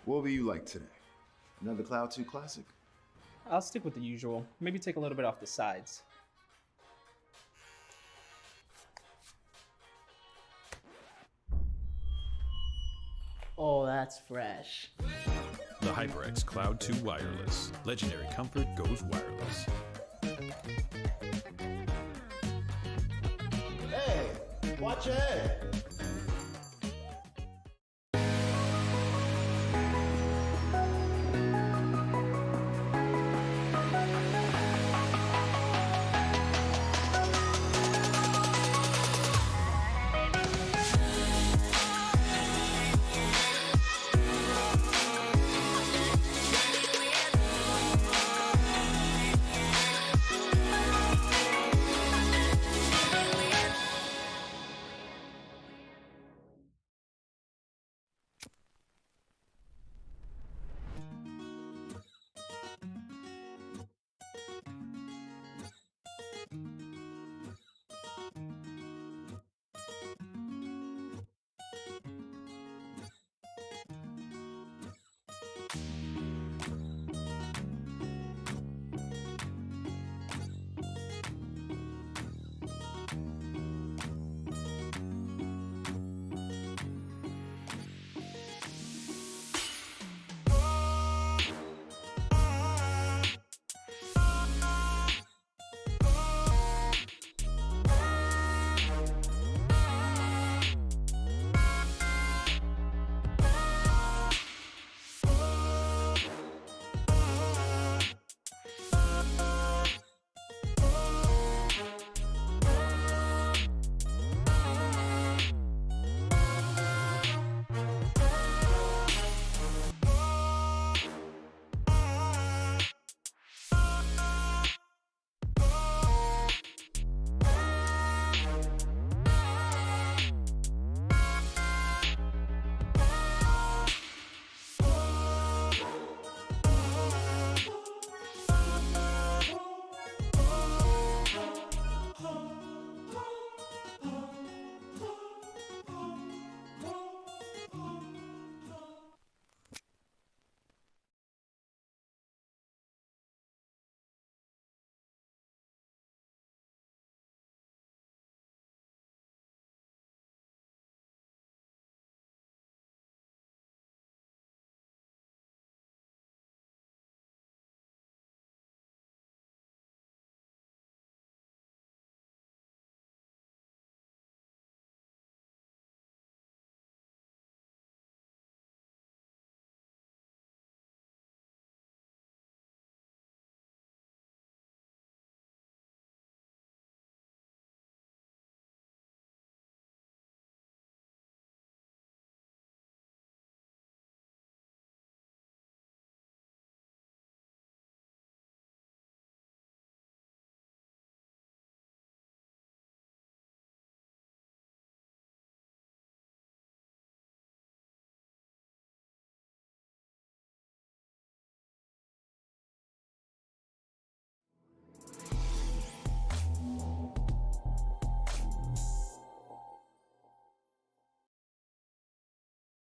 What will you like today? Another Cloud 2 classic? I'll stick with the usual. Maybe take a little bit off the sides. Oh, that's fresh. The HyperX Cloud 2 Wireless. Legendary comfort goes wireless. Hey, watch your head.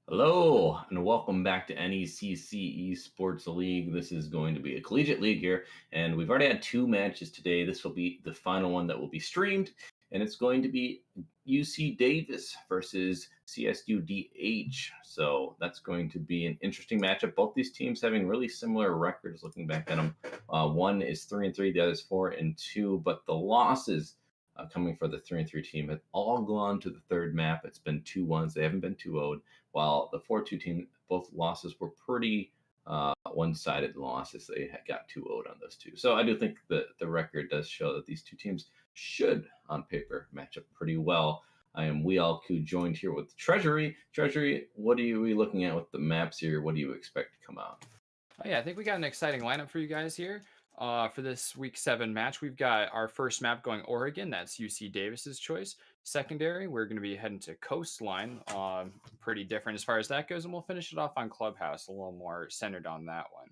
Hello, and welcome back to NECC Esports League. This is going to be a collegiate league here, and we've already had 2 matches today. This will be the final one that will be streamed, and it's going to be UC Davis versus CSUDH. So that's going to be an interesting matchup. Both these teams having really similar records looking back at them. One is 3-3, the other is 4-2, but the losses coming for the 3-3 team have all gone to the third map. It's been 2-1s. They haven't been 2-0'd. While the 4-2 team, both losses were pretty one-sided losses. They got 2-0'd on those two. So I do think that the record does show that these two teams should, on paper, match up pretty well. I am Wealku, joined here with Treasury. Treasury, what are we looking at with the maps here? What do you expect to come out? Oh, yeah, I think we got an exciting lineup for you guys here. For this week 7 match, we've got our first map going Oregon. That's UC Davis's choice. Secondary, we're going to be heading to Coastline. Pretty different as far as that goes, and we'll finish it off on Clubhouse, a little more centered on that one.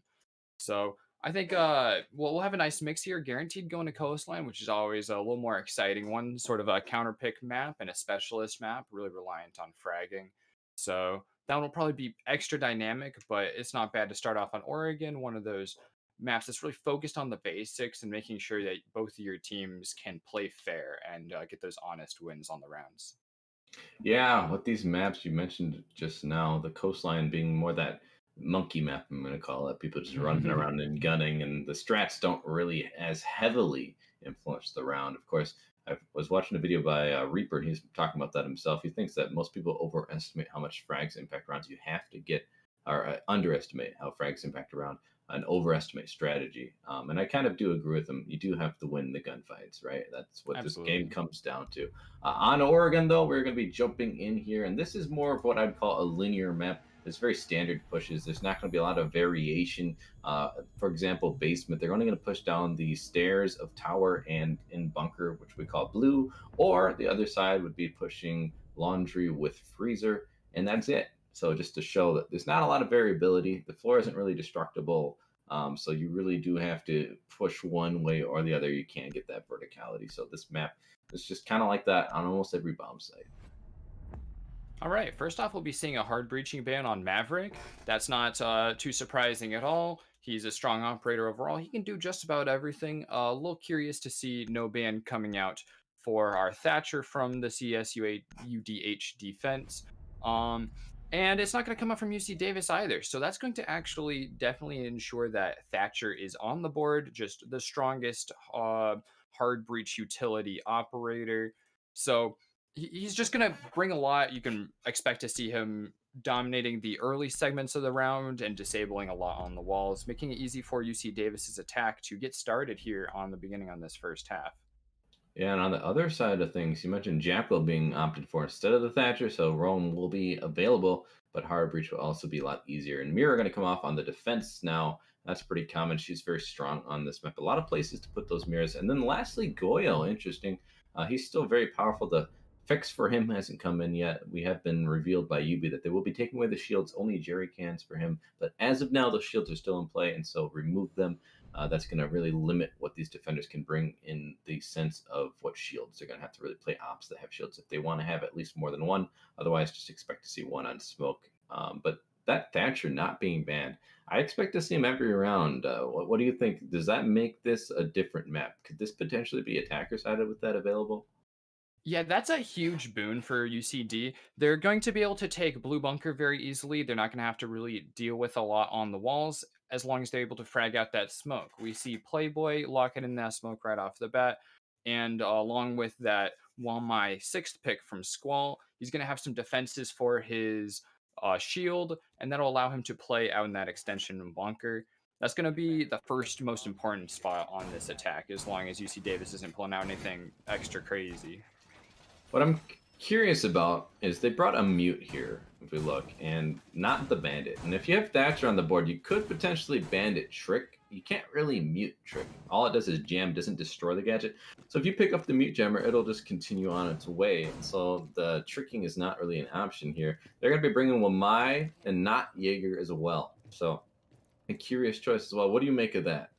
So I think we'll have a nice mix here, guaranteed going to Coastline, which is always a little more exciting one, sort of a counter pick map and a specialist map, really reliant on fragging. So that one will probably be extra dynamic, but it's not bad to start off on Oregon, one of those maps that's really focused on the basics and making sure that both of your teams can play fair and get those honest wins on the rounds. Yeah, with these maps you mentioned just now, the Coastline being more that monkey map, I'm going to call it. People just running around and gunning, and the strats don't really as heavily influence the round. Of course, I was watching a video by Reaper, and he's talking about that himself. He thinks that most people overestimate how much frags impact rounds. You have to get, or underestimate how frags impact a round, and overestimate strategy. And I kind of do agree with him. You do have to win the gunfights, right? That's what Absolutely. this game comes down to. On Oregon, though, we're going to be jumping in here, and this is more of what I'd call a linear map. It's very standard pushes. There's not going to be a lot of variation. For example, basement, they're only going to push down the stairs of tower and in bunker, which we call blue, or the other side would be pushing laundry with freezer, and that's it. So just to show that there's not a lot of variability. The floor isn't really destructible. So you really do have to push one way or the other. You can't get that verticality. So this map is just kind of like that on almost every bomb site. All right, first off, we'll be seeing a hard breaching ban on Maverick. That's not too surprising at all. He's a strong operator overall. He can do just about everything. A little curious to see no ban coming out for our Thatcher from the CSUDH defense. And it's not going to come up from UC Davis either. So that's going to actually definitely ensure that Thatcher is on the board, just the strongest hard breach utility operator. So he's just going to bring a lot. You can expect to see him dominating the early segments of the round and disabling a lot on the walls, making it easy for UC Davis's attack to get started here on the beginning on this first half. Yeah, and on the other side of things, you mentioned Jackal being opted for instead of the Thatcher, so Rome will be available, but Hard Breach will also be a lot easier. And Mira going to come off on the defense now. That's pretty common. She's very strong on this map. A lot of places to put those mirrors. And then lastly, Goyo, interesting. He's still very powerful. The fix for him hasn't come in yet. We have been revealed by Yubi that they will be taking away the shields, only jerry cans for him. But as of now, those shields are still in play, and so remove them. That's going to really limit what these defenders can bring in the sense of what shields. They're going to have to really play ops that have shields if they want to have at least more than one. Otherwise, just expect to see one on smoke. But that Thatcher not being banned, I expect to see him every round. What do you think? Does that make this a different map? Could this potentially be attacker-sided with that available? Yeah, that's a huge boon for UCD. They're going to be able to take Blue Bunker very easily. They're not going to have to really deal with a lot on the walls as long as they're able to frag out that smoke. We see Playboy locking in that smoke right off the bat. And along with that, while my 6th pick from Squall, he's going to have some defenses for his shield, and that'll allow him to play out in that extension and bunker. That's going to be the first most important spot on this attack, as long as UC Davis isn't pulling out anything extra crazy. What I'm curious about is they brought a mute here, if we look, and not the bandit. And if you have Thatcher on the board, you could potentially bandit trick. You can't really mute trick. All it does is jam, doesn't destroy the gadget. So if you pick up the mute jammer, it'll just continue on its way. And so the tricking is not really an option here. They're going to be bringing Wamai and not Jaeger as well. So a curious choice as well. What do you make of that?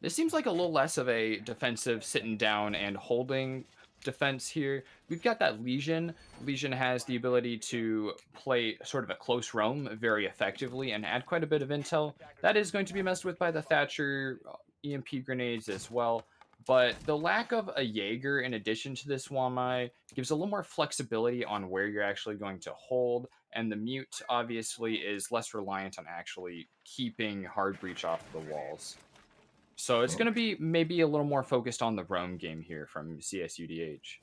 This seems like a little less of a defensive sitting down and holding defense here. We've got that Legion. Legion has the ability to play sort of a close roam very effectively and add quite a bit of intel. That is going to be messed with by the Thatcher EMP grenades as well. But the lack of a Jaeger in addition to this Wamai gives a little more flexibility on where you're actually going to hold. And the Mute obviously is less reliant on actually keeping Hard Breach off the walls. So it's going to be maybe a little more focused on the roam game here from CSUDH.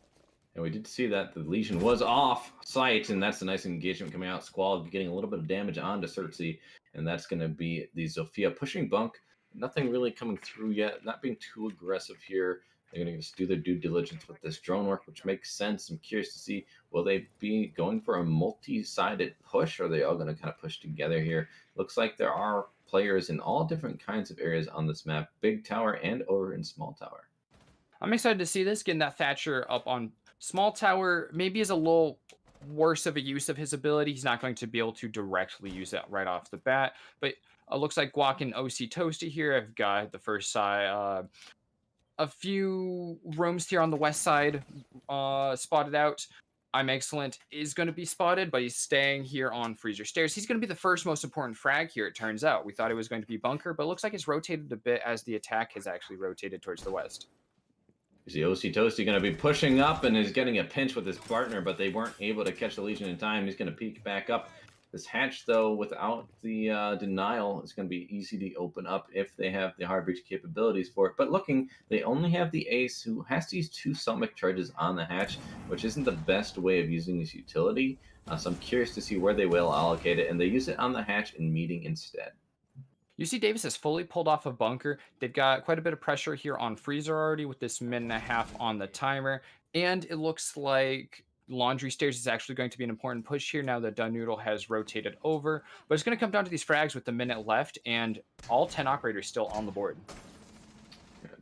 And we did see that the Legion was off site, and that's a nice engagement coming out. Squall getting a little bit of damage onto Cersei, and that's going to be the Zofia pushing bunk. Nothing really coming through yet, not being too aggressive here. They're going to just do their due diligence with this drone work, which makes sense. I'm curious to see, will they be going for a multi-sided push, or are they all going to kind of push together here? Looks like there are players in all different kinds of areas on this map, big tower and over in small tower. I'm excited to see this, getting that Thatcher up on small tower. Maybe is a little worse of a use of his ability. He's not going to be able to directly use that right off the bat, but looks like Guac and OC Toasty here. I've got the first side, a few rooms here on the west side spotted out. I'm Excellent is going to be spotted, but he's staying here on Freezer Stairs. He's going to be the first most important frag here, it turns out. We thought it was going to be Bunker, but it looks like it's rotated a bit as the attack has actually rotated towards the west. You see OC Toasty going to be pushing up and is getting a pinch with his partner, but they weren't able to catch the Legion in time. He's going to peek back up. This hatch, though, without the denial, is going to be easy to open up if they have the hard breach capabilities for it. But looking, they only have the Ace, who has to use 2 stomach charges on the hatch, which isn't the best way of using this utility. So I'm curious to see where they will allocate it, and they use it on the hatch and meeting instead. UC Davis has fully pulled off a Bunker. They've got quite a bit of pressure here on Freezer already with this minute and a half on the timer, and it looks like Laundry Stairs is actually going to be an important push here now that Dunnoodle has rotated over. But it's going to come down to these frags with the minute left and all 10 operators still on the board.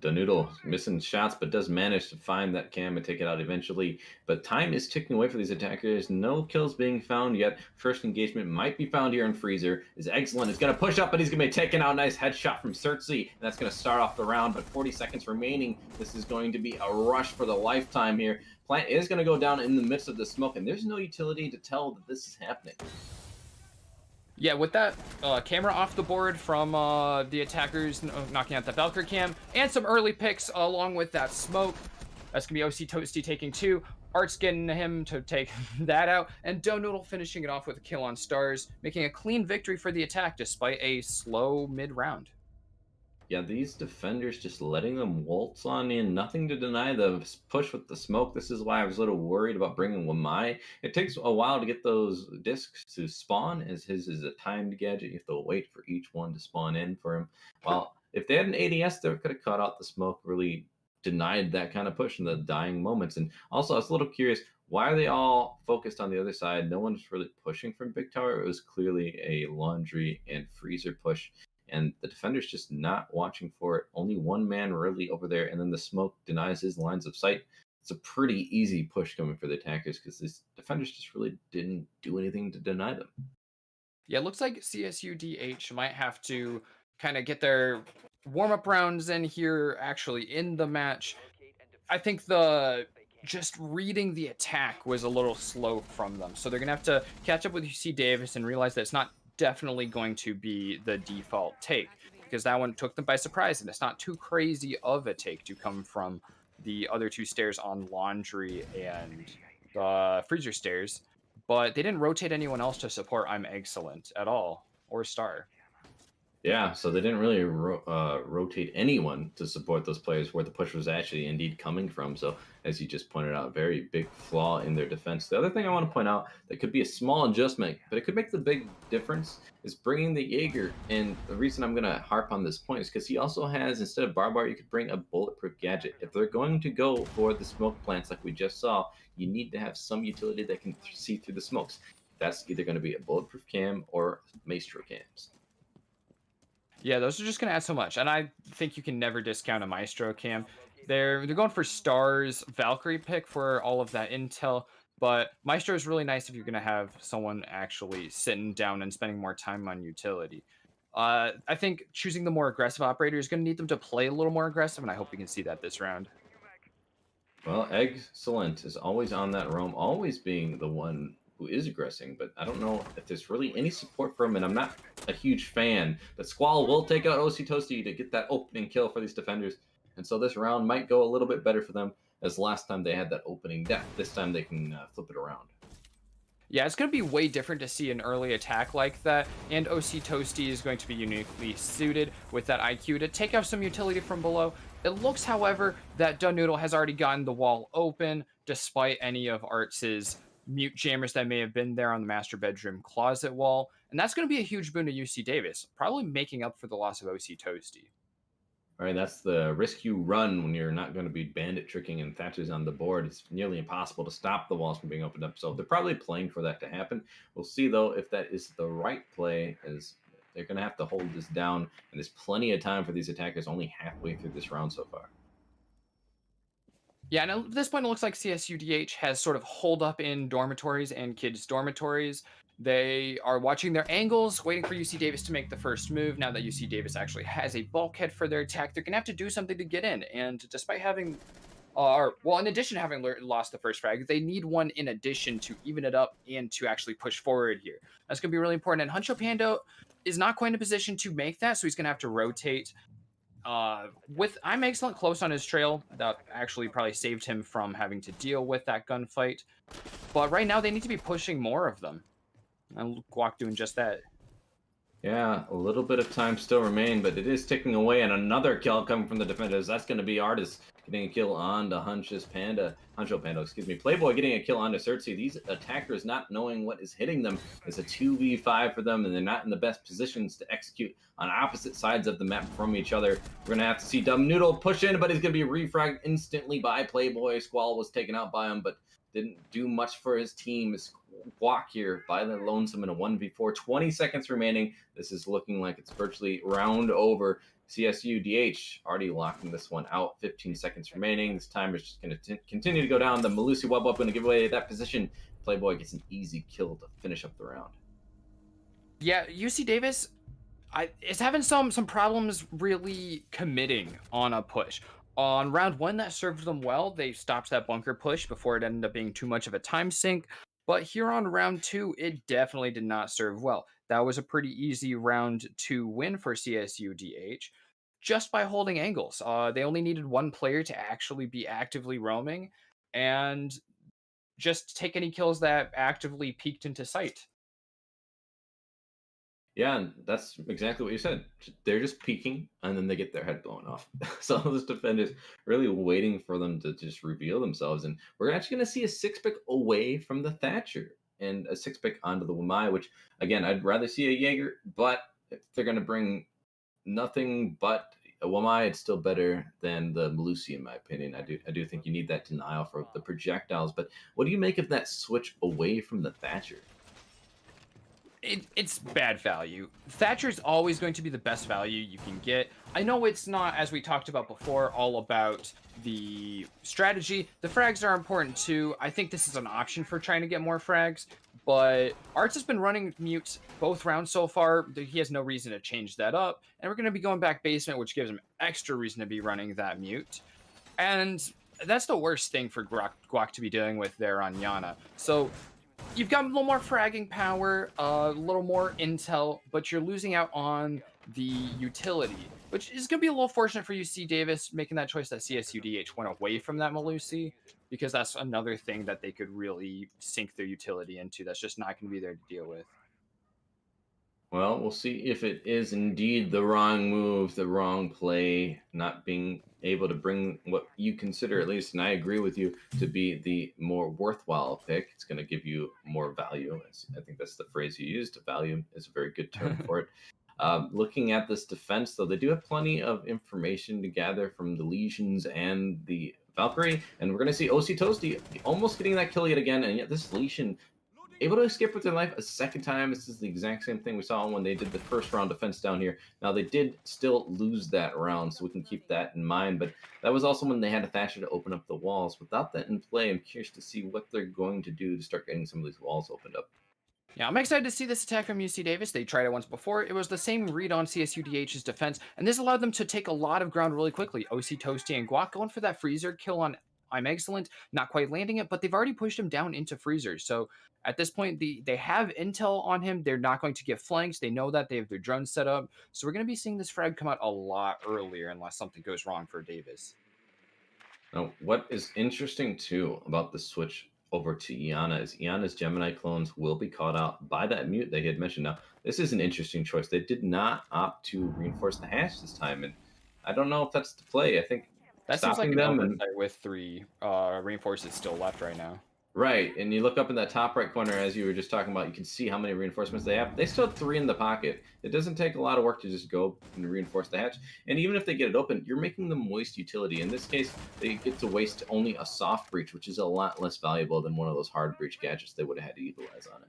Dunnoodle missing shots, but does manage to find that cam and take it out eventually. But time is ticking away for these attackers. No kills being found yet. First engagement might be found here in Freezer. Is Excellent. Is going to push up, but he's going to be taken out. Nice headshot from Cersei. And that's going to start off the round, but 40 seconds remaining. This is going to be a rush for the lifetime here. Plant is going to go down in the midst of the smoke, and there's no utility to tell that this is happening. Yeah, with that camera off the board from the attackers knocking out the Valkyrie cam, and some early picks along with that smoke. That's going to be OC Toasty taking 2. Art's getting him to take that out, and Dunnoodle finishing it off with a kill on Stars, making a clean victory for the attack despite a slow mid-round. Yeah, these defenders just letting them waltz on in, nothing to deny the push with the smoke. This is why I was a little worried about bringing Wamai. It takes a while to get those discs to spawn, as his is a timed gadget. You have to wait for each one to spawn in for him. Well, if they had an ADS, they could have cut out the smoke, really denied that kind of push in the dying moments. And also, I was a little curious, why are they all focused on the other side? No one's really pushing from Big Tower. It was clearly a Laundry and Freezer push. And the defender's just not watching for it. Only one man really over there, and then the smoke denies his lines of sight. It's a pretty easy push coming for the attackers because these defenders just really didn't do anything to deny them. Yeah, it looks like CSUDH might have to kind of get their warm-up rounds in here actually in the match. I think just reading the attack was a little slow from them. So they're going to have to catch up with UC Davis and realize that it's not definitely going to be the default take, because that one took them by surprise, and it's not too crazy of a take to come from the other 2 stairs on Laundry and the Freezer Stairs, but they didn't rotate anyone else to support I'm Excellent at all, or Star. Yeah, so they didn't really rotate anyone to support those players where the push was actually indeed coming from. So, as you just pointed out, very big flaw in their defense. The other thing I want to point out that could be a small adjustment, but it could make the big difference, is bringing the Jaeger. And the reason I'm going to harp on this point is because he also has, instead of barbed wire, you could bring a bulletproof gadget. If they're going to go for the smoke plants like we just saw, you need to have some utility that can see through the smokes. That's either going to be a bulletproof cam or maestro cams. Yeah, those are just going to add so much. And I think you can never discount a Maestro cam. They're going for Star's Valkyrie pick for all of that intel. But Maestro is really nice if you're going to have someone actually sitting down and spending more time on utility. I think choosing the more aggressive operator is going to need them to play a little more aggressive, and I hope we can see that this round. Well, Excellent is always on that roam, always being the one who is aggressing, but I don't know if there's really any support for him, and I'm not a huge fan. But Squall will take out OC Toasty to get that opening kill for these defenders, and so this round might go a little bit better for them, as last time they had that opening death. This time they can flip it around. Yeah, it's going to be way different to see an early attack like that, and OC Toasty is going to be uniquely suited with that IQ to take out some utility from below. It looks, however, that Noodle has already gotten the wall open, despite any of Arts' mute jammers that may have been there on the master bedroom closet wall, and that's going to be a huge boon to UC Davis, probably making up for the loss of OC Toasty. All right, that's the risk you run when you're not going to be bandit tricking and Thatcher's on the board. It's nearly impossible to stop the walls from being opened up. So they're probably playing for that to happen. We'll see, though, if that is the right play, as they're going to have to hold this down. And there's plenty of time for these attackers, only halfway through this round so far. Yeah, and at this point, it looks like CSUDH has sort of holed up in dormitories and kids' dormitories. They are watching their angles, waiting for UC Davis to make the first move. Now that UC Davis actually has a bulkhead for their attack, they're going to have to do something to get in. And despite having, in addition to having lost the first frag, they need one in addition to even it up and to actually push forward here. That's going to be really important. And Huncho Pando is not quite in a position to make that, so he's going to have to rotate. With I'm excellent close on his trail, that actually probably saved him from having to deal with that gunfight. But right now, they need to be pushing more of them. And Guac doing just that. Yeah, a little bit of time still remain, but it is ticking away, and another kill coming from the defenders. That's going to be Artis getting a kill on to Huncho Pando, excuse me. Playboy getting a kill on to Cersei. These attackers not knowing what is hitting them. It's a 2v5 for them, and they're not in the best positions to execute on opposite sides of the map from each other. We're going to have to see Dumb Noodle push in, but he's going to be refragged instantly by Playboy. Squall was taken out by him, but didn't do much for his team. It's Guac here by the Lonesome in a 1v4. 20 seconds remaining. This is looking like it's virtually round over. CSUDH already locking this one out. 15 seconds remaining. This timer is just going to continue to go down. The Malusi Wub going to give away that position. Playboy gets an easy kill to finish up the round. Yeah, UC Davis is having some problems really committing on a push. On round one, that served them well. They stopped that bunker push before it ended up being too much of a time sink. But here on round two, it definitely did not serve well. That was a pretty easy round two win for CSUDH just by holding angles. They only needed one player to actually be actively roaming and just take any kills that actively peeked into sight. Yeah, and that's exactly what you said. They're just peeking, and then they get their head blown off. So those defenders really waiting for them to just reveal themselves. And we're actually going to see a 6-pick away from the Thatcher and a 6-pick onto the Wamai, which, again, I'd rather see a Jaeger, but if they're going to bring nothing but a Wamai, it's still better than the Malusi, in my opinion. I do think you need that denial for the projectiles. But what do you make of that switch away from the Thatcher? It's bad value. Thatcher's always going to be the best value you can get. I know it's not, as we talked about before, all about the strategy. The frags are important too. I think this is an option for trying to get more frags, but Arts has been running mute both rounds so far. He has no reason to change that up, and we're going to be going back basement, which gives him extra reason to be running that mute. And that's the worst thing for Guac to be dealing with there on Yana. So you've got a little more fragging power, a little more intel, but you're losing out on the utility, which is going to be a little fortunate for UC Davis making that choice that CSUDH went away from that Malusi, because that's another thing that they could really sink their utility into that's just not going to be there to deal with. Well, we'll see if it is indeed the wrong move, the wrong play, not being able to bring what you consider, at least, and I agree with you, to be the more worthwhile pick. It's going to give you more value. I think that's the phrase you used. Value is a very good term for it. Looking at this defense, though, they do have plenty of information to gather from the Legions and the Valkyrie, and we're going to see OC Toasty almost getting that kill yet again, and yet this Legion able to escape with their life a second time. This is the exact same thing we saw when they did the first round defense down here. Now, they did still lose that round, so we can keep that in mind, but that was also when they had a Thatcher to open up the walls. Without that in play, I'm curious to see what they're going to do to start getting some of these walls opened up. Yeah, I'm excited to see this attack from UC Davis. They tried it once before. It was the same read on CSUDH's defense, and this allowed them to take a lot of ground really quickly. OC Toasty and Guac going for that freezer kill on I'm Excellent, not quite landing it, but they've already pushed him down into freezers. So at this point, they have intel on him. They're not going to get flanks. They know that they have their drones set up. So we're going to be seeing this frag come out a lot earlier unless something goes wrong for Davis. Now, what is interesting too about the switch over to Iana is Iana's Gemini clones will be caught out by that mute they had mentioned. Now, this is an interesting choice. They did not opt to reinforce the hatch this time, and I don't know if that's the play. I think That seems like stopping an them and oversight with 3 reinforcements still left right now. right, and you look up in that top right corner as you were just talking about, you can see how many reinforcements they have. They still have 3 in the pocket. It doesn't take a lot of work to just go and reinforce the hatch. And even if they get it open, you're making them waste utility. In this case, they get to waste only a soft breach, which is a lot less valuable than one of those hard breach gadgets they would have had to utilize on it.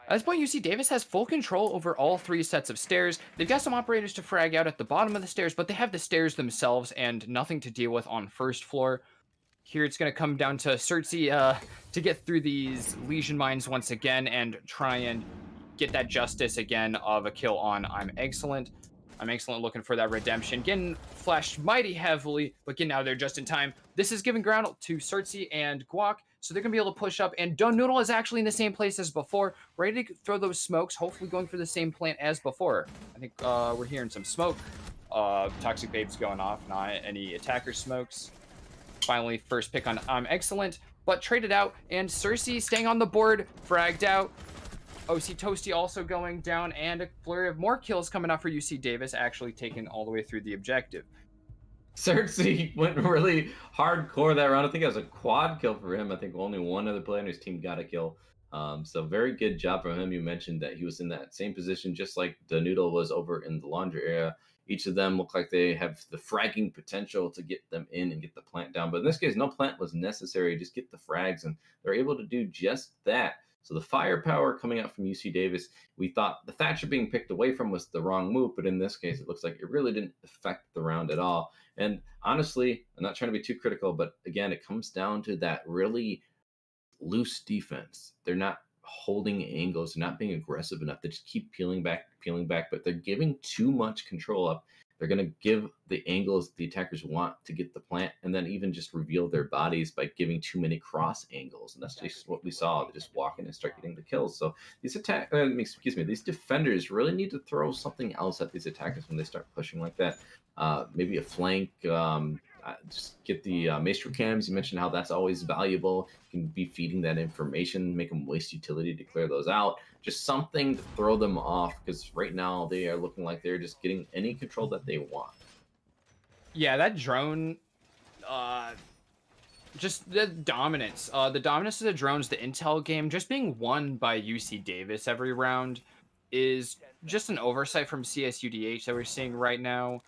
At this point, UC Davis has full control over all 3 sets of stairs. They've got some operators to frag out at the bottom of the stairs, but they have the stairs themselves and nothing to deal with on first floor. Here it's going to come down to CSUDH to get through these Legion mines once again and try and get that justice again of a kill on I'm Excellent. I'm Excellent looking for that redemption. Getting flashed mighty heavily, but getting out of there just in time. This is giving ground to CSUDH and Guac, so they're going to be able to push up. And Dun Noodle is actually in the same place as before, ready to throw those smokes, hopefully going for the same plant as before. I think we're hearing some smoke. Toxic Babe's going off, not any attacker smokes. Finally, first pick on I'm Excellent, but traded out, and CSUDH staying on the board, fragged out. OC Toasty also going down, and a flurry of more kills coming out for UC Davis, actually taken all the way through the objective. CSUDH went really hardcore that round. I think it was a quad kill for him. I think only one other player in his team got a kill. So very good job from him. You mentioned that he was in that same position, just like the Noodle was over in the laundry area. Each of them look like they have the fragging potential to get them in and get the plant down. But in this case, no plant was necessary. Just get the frags, and they're able to do just that. So the firepower coming out from UC Davis, we thought the Thatcher being picked away from was the wrong move, but in this case, it looks like it really didn't affect the round at all. And honestly, I'm not trying to be too critical, but again, it comes down to that really loose defense. They're not holding angles, they're not being aggressive enough. They just keep peeling back, but they're giving too much control up. They're going to give the angles the attackers want to get the plant, and then even just reveal their bodies by giving too many cross angles. And that's just what we saw. They just walk in and start getting the kills. So these these defenders really need to throw something else at these attackers when they start pushing like that. Maybe a flank. Just get the maestro cams. You mentioned how that's always valuable. You can be feeding that information, make them waste utility to clear those out. Just something to throw them off, because right now they are looking like they're just getting any control that they want. Yeah, that drone, just the dominance. The dominance of the drones, the intel game, just being won by UC Davis every round is just an oversight from CSUDH that we're seeing right now.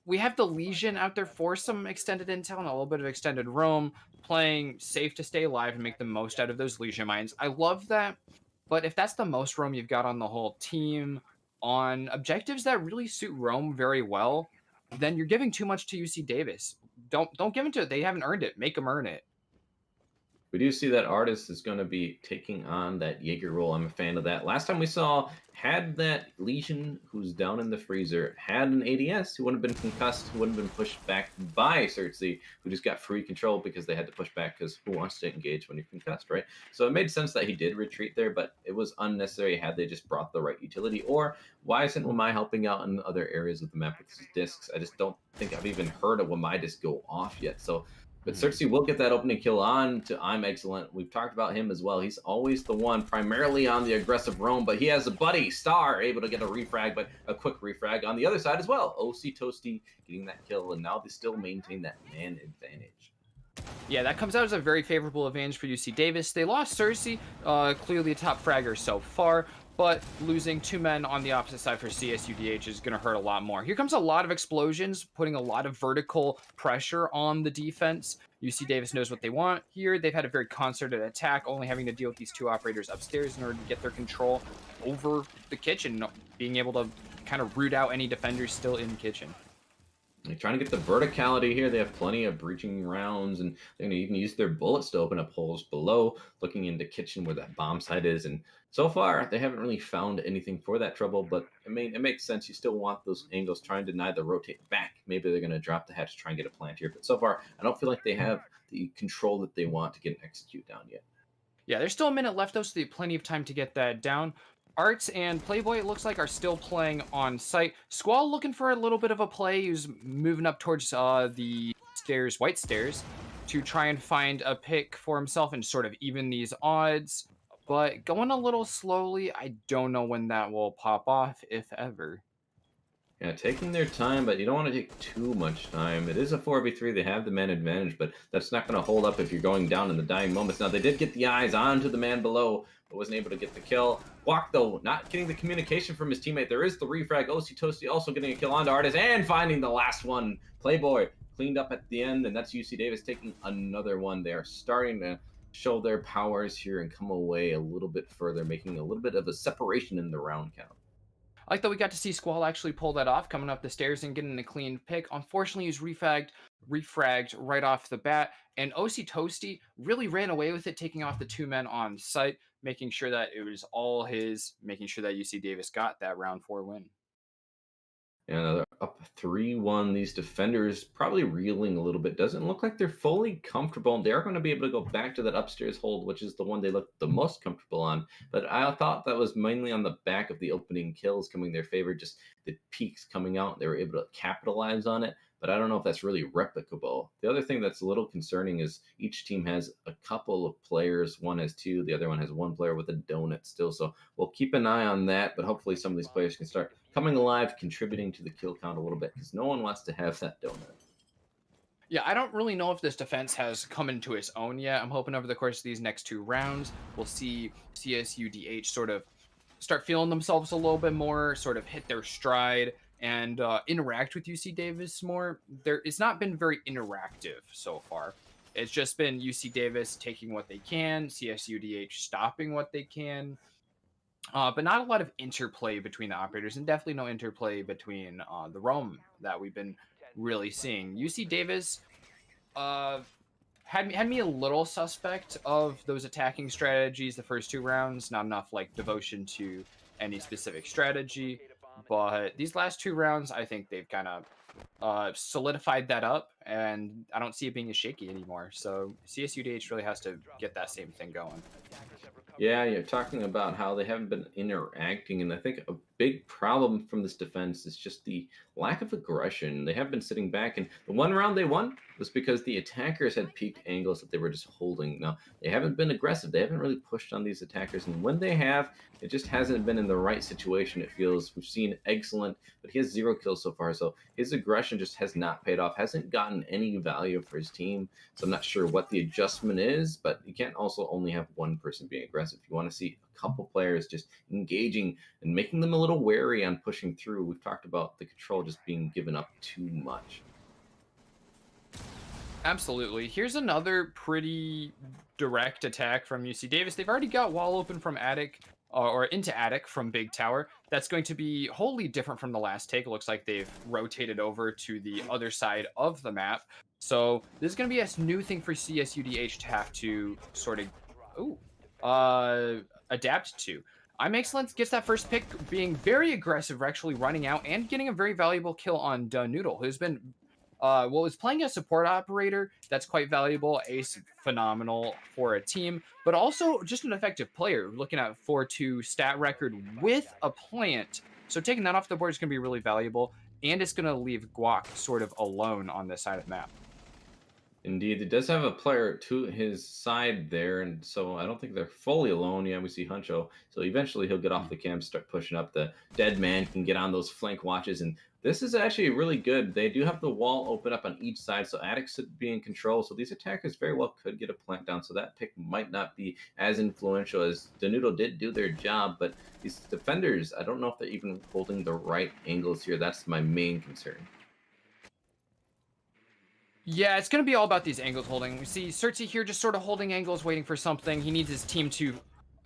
We have the Legion out there for some extended intel and a little bit of extended roam, playing safe to stay alive and make the most out of those Legion mines. I love that, but if that's the most roam you've got on the whole team, on objectives that really suit roam very well, then you're giving too much to UC Davis. Don't give them to it. They haven't earned it. Make them earn it. We do see that Artist is going to be taking on that Jaeger role. I'm a fan of that. Last time we saw, had that Legion who's down in the freezer, had an ADS who wouldn't have been concussed, who wouldn't have been pushed back by CSUDH, who just got free control because they had to push back, because who wants to engage when you're concussed, right? So it made sense that he did retreat there, but it was unnecessary had they just brought the right utility. Or why isn't Wamai helping out in other areas of the map with his discs? I just don't think I've even heard a Wamai disc go off yet. So but CSUDH will get that opening kill on to I'm Excellent. We've talked about him as well. He's always the one primarily on the aggressive roam, but he has a buddy, Star, able to get a refrag, but a quick refrag on the other side as well. OC Toasty getting that kill, and now they still maintain that man advantage. Yeah, that comes out as a very favorable advantage for UC Davis. They lost CSUDH, clearly a top fragger so far, but losing 2 men on the opposite side for CSUDH is going to hurt a lot more. Here comes a lot of explosions, putting a lot of vertical pressure on the defense. UC Davis knows what they want here. They've had a very concerted attack, only having to deal with these 2 operators upstairs in order to get their control over the kitchen, being able to kind of root out any defenders still in the kitchen. They're trying to get the verticality here. They have plenty of breaching rounds, and they're going to even use their bullets to open up holes below, looking into kitchen where that bomb site is. And so far, they haven't really found anything for that trouble, but I mean, it makes sense. You still want those angles trying to deny the rotate back. Maybe they're going to drop the hatch to try and get a plant here. But so far, I don't feel like they have the control that they want to get an execute down yet. Yeah, there's still a minute left, though, so they have plenty of time to get that down. Arts and Playboy, it looks like, are still playing on site. Squall looking for a little bit of a play. He's moving up towards the stairs, white stairs, to try and find a pick for himself and sort of even these odds. But going a little slowly, I don't know when that will pop off, if ever. Yeah, taking their time, but you don't want to take too much time. It is a 4v3. They have the man advantage, but that's not going to hold up if you're going down in the dying moments. Now, they did get the eyes onto the man below, but wasn't able to get the kill. Guac, though, not getting the communication from his teammate. There is the refrag. OC Toasty also getting a kill onto Artist and finding the last one. Playboy cleaned up at the end, and that's UC Davis taking another one. They are starting to show their powers here and come away a little bit further, making a little bit of a separation in the round count. I like that we got to see Squall actually pull that off, coming up the stairs and getting a clean pick. Unfortunately, he's refragged right off the bat, and OC Toasty really ran away with it, taking off the 2 men on site, making sure that it was all his, making sure that UC Davis got that round 4 win. And they're up 3-1. These defenders probably reeling a little bit. Doesn't look like they're fully comfortable. They're going to be able to go back to that upstairs hold, which is the one they look the most comfortable on. But I thought that was mainly on the back of the opening kills coming their favor. Just the peaks coming out. They were able to capitalize on it. But I don't know if that's really replicable. The other thing that's a little concerning is each team has a couple of players. One has 2. The other one has 1 player with a donut still. So we'll keep an eye on that. But hopefully some of these players can start coming alive, contributing to the kill count a little bit, because no one wants to have that donut. Yeah, I don't really know if this defense has come into its own yet. I'm hoping over the course of these next 2 rounds, we'll see CSUDH sort of start feeling themselves a little bit more, sort of hit their stride, and interact with UC Davis more. It's not been very interactive so far. It's just been UC Davis taking what they can, CSUDH stopping what they can, but not a lot of interplay between the operators, and definitely no interplay between the roam that we've been really seeing. UC Davis had me a little suspect of those attacking strategies the first 2 rounds, not enough like devotion to any specific strategy. But these last 2 rounds, I think they've kind of solidified that up, and I don't see it being as shaky anymore. So CSUDH really has to get that same thing going. Yeah, you're talking about how they haven't been interacting, and I think a big problem from this defense is just the lack of aggression. They have been sitting back, and the one round they won was because the attackers had peaked angles that they were just holding. Now, they haven't been aggressive. They haven't really pushed on these attackers, and when they have, it just hasn't been in the right situation, it feels. We've seen Excellent, but he has 0 kills so far, so his aggression just has not paid off, hasn't gotten any value for his team, so I'm not sure what the adjustment is, but you can't also only have one person being aggressive. You want to see a couple players just engaging and making them a little wary on pushing through. We've talked about the control just being given up too much. Absolutely. Here's another pretty direct attack from UC Davis. They've already got wall open from attic, or into attic from big tower. That's going to be wholly different from the last take. It looks like they've rotated over to the other side of the map. So this is going to be a new thing for CSUDH to have to sort of adapt to. I'm Excellence gets that first pick, being very aggressive, actually running out and getting a very valuable kill on Noodle, who's been was playing a support operator. That's quite valuable. Ace, phenomenal for a team, but also just an effective player. Looking at 4-2 stat record with a plant, so taking that off the board is going to be really valuable, and it's going to leave Guac sort of alone on this side of the map. Indeed, it does have a player to his side there, and so I don't think they're fully alone. Yeah, we see Huncho, so eventually he'll get off the camp, start pushing up. The dead man can get on those flank watches, and this is actually really good. They do have the wall open up on each side, so Attic should be in control, so these attackers very well could get a plant down, so that pick might not be as influential, as Danudo did do their job, but these defenders, I don't know if they're even holding the right angles here. That's my main concern. Yeah, it's going to be all about these angles holding. We see Certzi here just sort of holding angles, waiting for something. He needs his team to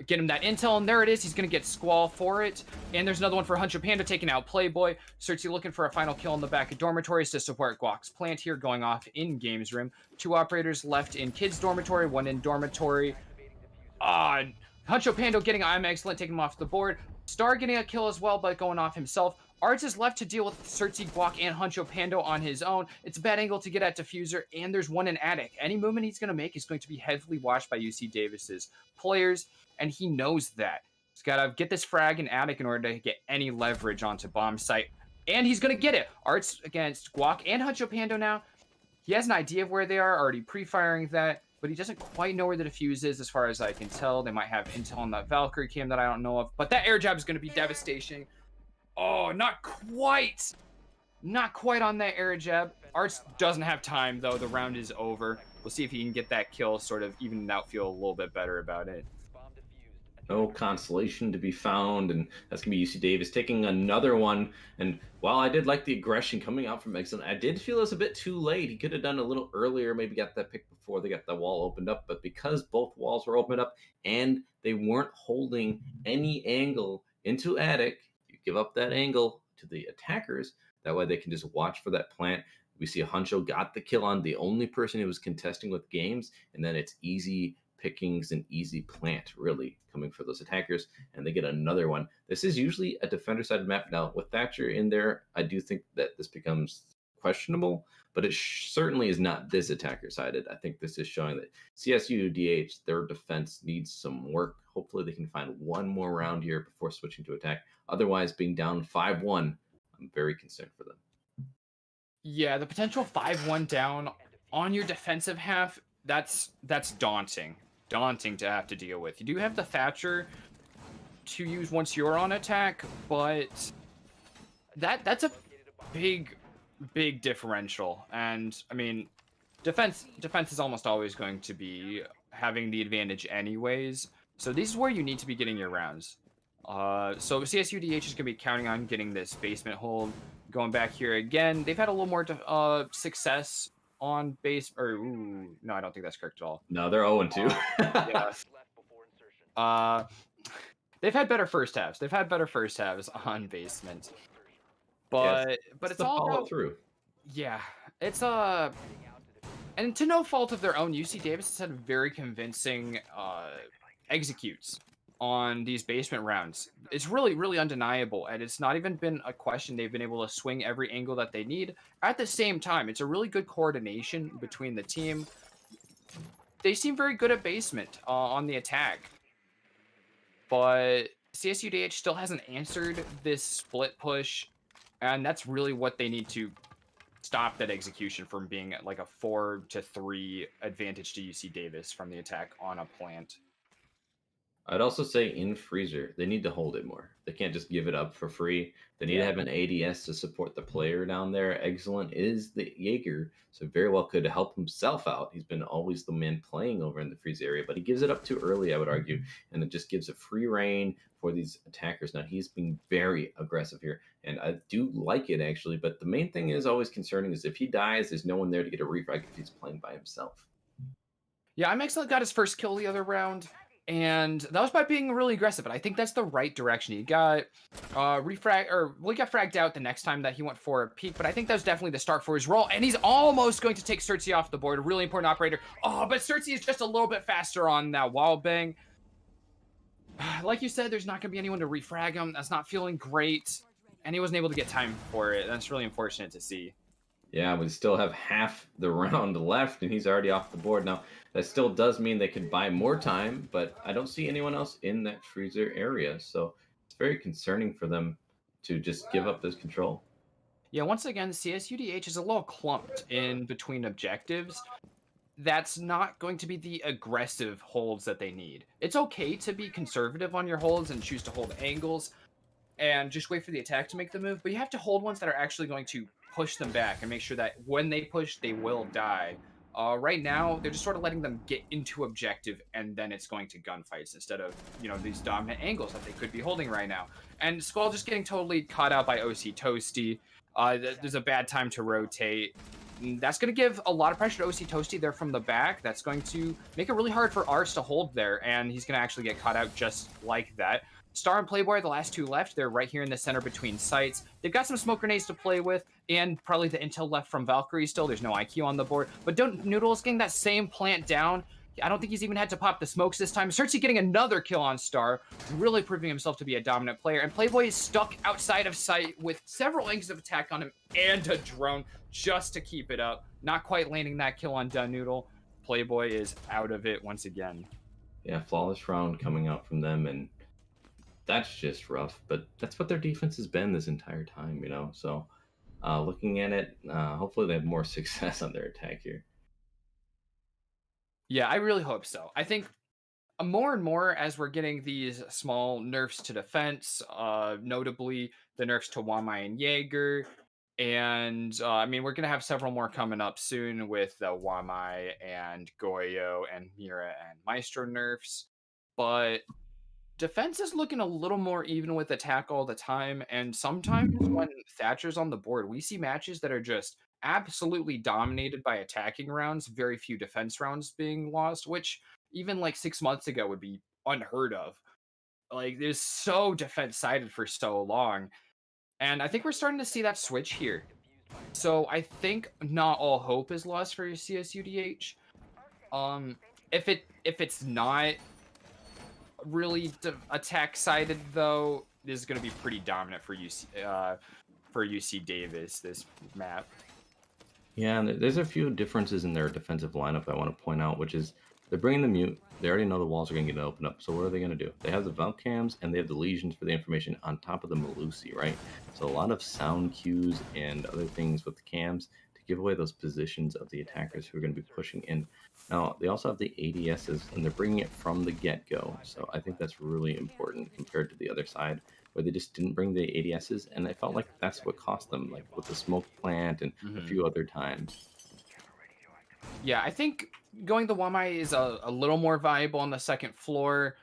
get him that intel, and there it is. He's going to get Squall for it. And there's another one for Huncho Panda taking out Playboy. Cersei looking for a final kill in the back of dormitories to support Guac's plant here, going off in Games Room. 2 operators left in Kids Dormitory, 1 in Dormitory. Huncho Panda getting I'm excellent, taking him off the board. Star getting a kill as well, but going off himself. Arts is left to deal with Cersei, Guac, and Huncho Pando on his own. It's a bad angle to get at Diffuser, and there's 1 in Attic. Any movement he's going to make is going to be heavily watched by UC Davis's players, and he knows that. He's got to get this frag in Attic in order to get any leverage onto bomb site, and he's going to get it. Arts against Guac and Huncho Pando now. He has an idea of where they are, already pre-firing that, but he doesn't quite know where the defuse is as far as I can tell. They might have intel on that Valkyrie cam that I don't know of, but that air jab is going to be devastation. Oh, not quite. Not quite on that air jab. Arts doesn't have time, though. The round is over. We'll see if he can get that kill, sort of even out, feel a little bit better about it. No consolation to be found, and that's going to be UC Davis taking another one. And while I did like the aggression coming out from Excellent, I did feel it was a bit too late. He could have done a little earlier, maybe got that pick before they got the wall opened up. But because both walls were opened up and they weren't holding any angle into Attic, you give up that angle to the attackers. That way they can just watch for that plant. We see Huncho got the kill on the only person who was contesting with games, and then it's easy pickings and easy plant really coming for those attackers, and they get another one. This is usually a defender side map. Now with Thatcher in there, I do think that this becomes questionable, but it certainly is not this attacker sided. I think this is showing that CSUDH, their defense needs some work. Hopefully they can find one more round here before switching to attack. Otherwise, being down 5-1, I'm very concerned for them. Yeah, the potential 5-1 down on your defensive half, that's daunting. Daunting to have to deal with. You do have the Thatcher to use once you're on attack, but that's a big differential. And I mean, defense is almost always going to be having the advantage anyways. So this is where you need to be getting your rounds. So CSUDH is going to be counting on getting this basement hold. Going back here again, they've had a little more success on base, or no, I don't think that's correct at all. No, they're 0-2. Yeah. They've had better first halves. They've had better first halves on basement. But it's all follow about, through. Yeah, it's and to no fault of their own, UC Davis has had very convincing executes on these basement rounds. It's really undeniable, and it's not even been a question. They've been able to swing every angle that they need. At the same time, it's a really good coordination between the team. They seem very good at basement on the attack, but CSUDH still hasn't answered this split push, and that's really what they need to stop that execution from being like a 4-3 advantage to UC Davis from the attack on a plant. I'd also say in Freezer, they need to hold it more. They can't just give it up for free. They need to have an ADS to support the player down there. Excellent is the Jaeger, so very well could help himself out. He's been always the man playing over in the freeze area, but he gives it up too early, I would argue, and it just gives a free reign for these attackers. Now, he's being very aggressive here, and I do like it, actually, but the main thing is always concerning is if he dies, there's no one there to get a refrag if he's playing by himself. Yeah, I'm Excellent got his first kill the other round. And that was by being really aggressive, but I think that's the right direction. He got refrag, or well, he got fragged out the next time that he went for a peek, but I think that was definitely the start for his role. And he's almost going to take Cersei off the board. A really important operator. Oh, but Cersei is just a little bit faster on that wall bang. Like you said, there's not going to be anyone to refrag him. That's not feeling great. And he wasn't able to get time for it. That's really unfortunate to see. Yeah, we still have half the round left, and he's already off the board. Now, that still does mean they could buy more time, but I don't see anyone else in that freezer area, so it's very concerning for them to just give up this control. Yeah, once again, CSUDH is a little clumped in between objectives. That's not going to be the aggressive holds that they need. It's okay to be conservative on your holds and choose to hold angles and just wait for the attack to make the move, but you have to hold ones that are actually going to push them back and make sure that when they push, they will die. Right now, they're just sort of letting them get into objective, and then it's going to gunfights instead of, these dominant angles that they could be holding right now. And Squall just getting totally caught out by OC Toasty. There's a bad time to rotate. That's going to give a lot of pressure to OC Toasty there from the back. That's going to make it really hard for Ars to hold there, and he's going to actually get caught out just like that. Star and Playboy are the last two left. They're right here in the center between sites. They've got some smoke grenades to play with, and probably the intel left from Valkyrie still. There's no IQ on the board. But Noodle is getting that same plant down. I don't think he's even had to pop the smokes this time. Cersei getting another kill on Star, really proving himself to be a dominant player. And Playboy is stuck outside of sight with several angles of attack on him and a drone just to keep it up. Not quite landing that kill on Noodle. Playboy is out of it once again. Yeah, flawless round coming out from them, and that's just rough. But that's what their defense has been this entire time, you know? So looking at it, hopefully they have more success on their attack here. Yeah, I really hope so. I think more and more as we're getting these small nerfs to defense, notably the nerfs to Wamai and Jaeger. And I mean, we're going to have several more coming up soon with the Wamai and Goyo and Mira and Maestro nerfs. But defense is looking a little more even with attack all the time. And sometimes when Thatcher's on the board, we see matches that are just absolutely dominated by attacking rounds, very few defense rounds being lost, which even like 6 months ago would be unheard of. Like, there's so defense sided for so long. And I think we're starting to see that switch here. So I think not all hope is lost for CSUDH. If it's not really attack sided though, this is going to be pretty dominant for UC Davis this map. Yeah, and there's a few differences in their defensive lineup I want to point out, which is they're bringing the mute. They already know the walls are going to get opened up. So what are they going to do? They have the Valcams and they have the Legions for the information on top of the Melusi, right? So a lot of sound cues and other things with the cams to give away those positions of the attackers who are going to be pushing in. Now, they also have the ADSs, and they're bringing it from the get-go. So I think that's really important compared to the other side, where they just didn't bring the ADSs, and I felt like that's what cost them, like with the smoke plant and a few other times. Yeah, I think going the Wamai is a little more viable on the second floor.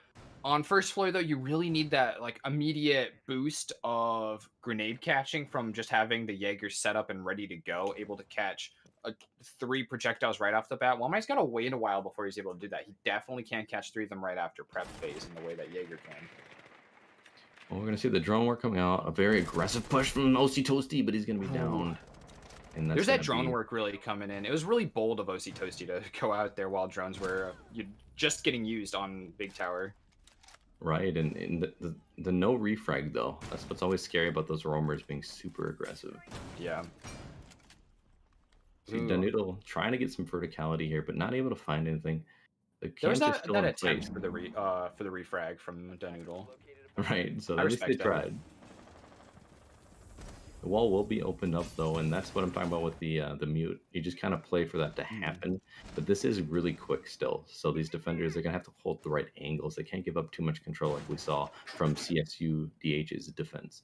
On first floor, though, you really need that like immediate boost of grenade catching from just having the Jaeger set up and ready to go, able to catch 3 projectiles right off the bat. Wamai's got to wait a while before he's able to do that. He definitely can't catch 3 of them right after prep phase in the way that Jaeger can. Well, we're going to see the drone work coming out. A very aggressive push from OC Toasty, but he's going to be down. And There's that drone work really coming in. It was really bold of OC Toasty to go out there while drones were just getting used on Big Tower. Right, and the no refrag, though. That's what's always scary about those roamers being super aggressive. Yeah. See, Noodle trying to get some verticality here, but not able to find anything. There was that attempt for the refrag from Noodle. Right, so at least they tried. The wall will be opened up though, and that's what I'm talking about with the mute. You just kind of play for that to happen, but this is really quick still. So these defenders are gonna have to hold the right angles. They can't give up too much control like we saw from CSUDH's defense.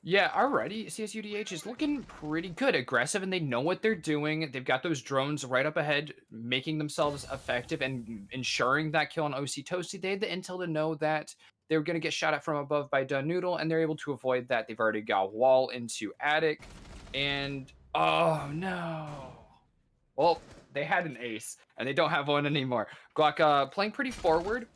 Yeah, already CSUDH is looking pretty good, aggressive, and they know what they're doing. They've got those drones right up ahead, making themselves effective and ensuring that kill on OC Toasty. They had the intel to know that they were going to get shot at from above by Noodle, and they're able to avoid that. They've already got wall into attic, and oh no. Well, they had an ace, and they don't have one anymore. Glock playing pretty forward.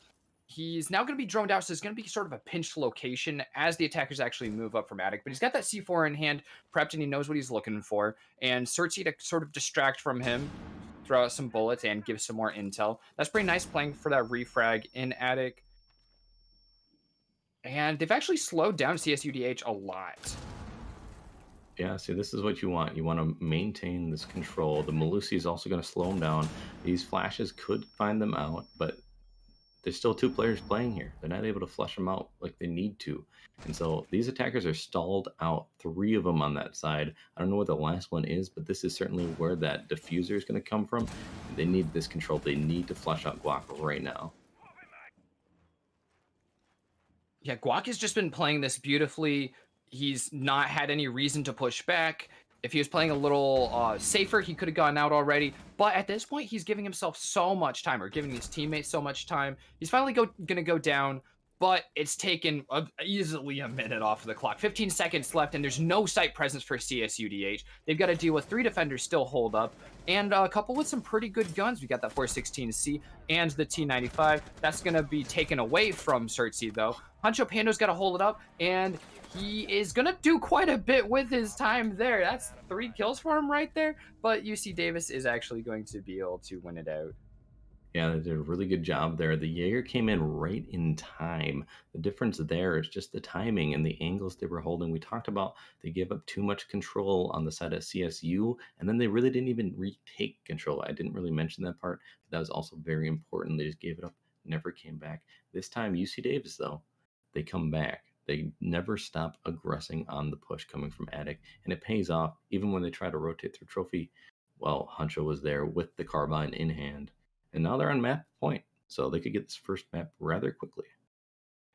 He's now going to be droned out, so it's going to be sort of a pinched location as the attackers actually move up from attic. But he's got that C4 in hand, prepped, and he knows what he's looking for. And Cersei to sort of distract from him, throw out some bullets, and give some more intel. That's pretty nice playing for that refrag in attic. And they've actually slowed down CSUDH a lot. Yeah, see, this is what you want. You want to maintain this control. The Melusi is also going to slow them down. These flashes could find them out, but there's still 2 players playing here. They're not able to flush them out like they need to. And so these attackers are stalled out, 3 of them on that side. I don't know where the last one is, but this is certainly where that diffuser is going to come from. They need this control. They need to flush out Guac right now. Yeah, Guac has just been playing this beautifully. He's not had any reason to push back. If he was playing a little safer, he could have gone out already. But at this point, he's giving himself so much time, or giving his teammates so much time. He's finally going to go down. but it's taken easily a minute off of the clock. 15 seconds left, and there's no site presence for CSUDH. They've got to deal with 3 defenders still hold up, and a couple with some pretty good guns. We got that 416C and the T95. That's going to be taken away from Certzy, though. Huncho Pando's got to hold it up, and he is going to do quite a bit with his time there. That's 3 kills for him right there, but UC Davis is actually going to be able to win it out. Yeah, they did a really good job there. The Jaeger came in right in time. The difference there is just the timing and the angles they were holding. We talked about they gave up too much control on the side of CSU, and then they really didn't even retake control. I didn't really mention that part, but that was also very important. They just gave it up, never came back. This time, UC Davis, though, they come back. They never stop aggressing on the push coming from Attic, and it pays off even when they try to rotate through Trophy. Well, Huncho was there with the carbine in hand. And now they're on map point, so they could get this first map rather quickly.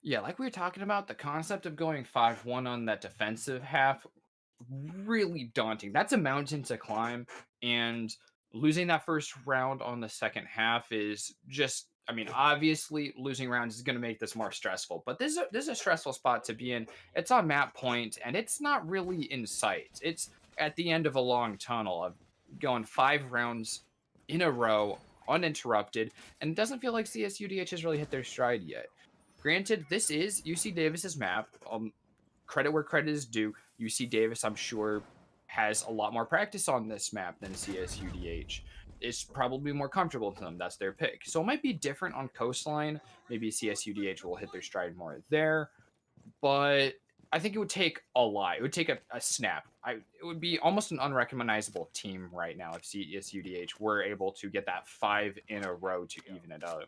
Yeah, like we were talking about, the concept of going 5-1 on that defensive half, really daunting. That's a mountain to climb, and losing that first round on the second half is just, I mean, obviously losing rounds is going to make this more stressful, but this is a stressful spot to be in. It's on map point, and it's not really in sight. It's at the end of a long tunnel of going 5 rounds in a row uninterrupted, and it doesn't feel like CSUDH has really hit their stride yet. Granted, this is UC Davis's map. Credit where credit is due. UC Davis, I'm sure, has a lot more practice on this map than CSUDH. It's probably more comfortable to them. That's their pick. So it might be different on Coastline. Maybe CSUDH will hit their stride more there. But I think it would take a lot. It would take a snap. It would be almost an unrecognizable team right now if CSUDH were able to get that 5 in a row to even it out.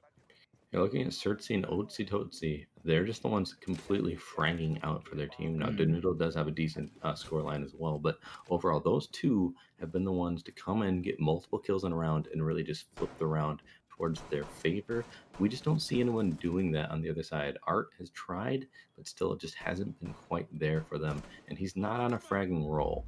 You're looking at Certzy and Otsi. They're just the ones completely fragging out for their team. Now, Denudo does have a decent score line as well, but overall, those two have been the ones to come in, get multiple kills in a round, and really just flip the round towards their favor. We just don't see anyone doing that on the other side. Art has tried, but still it just hasn't been quite there for them, and he's not on a fragging roll.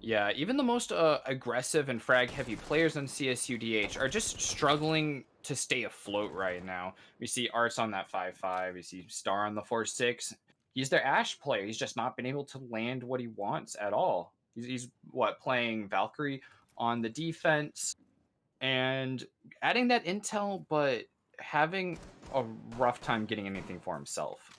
Yeah, even the most aggressive and frag-heavy players on CSUDH are just struggling to stay afloat right now. We see Arts on that 5-5. We see Star on the 4-6. He's their Ash player. He's just not been able to land what he wants at all. He's playing Valkyrie on the defense and adding that intel, but having a rough time getting anything for himself.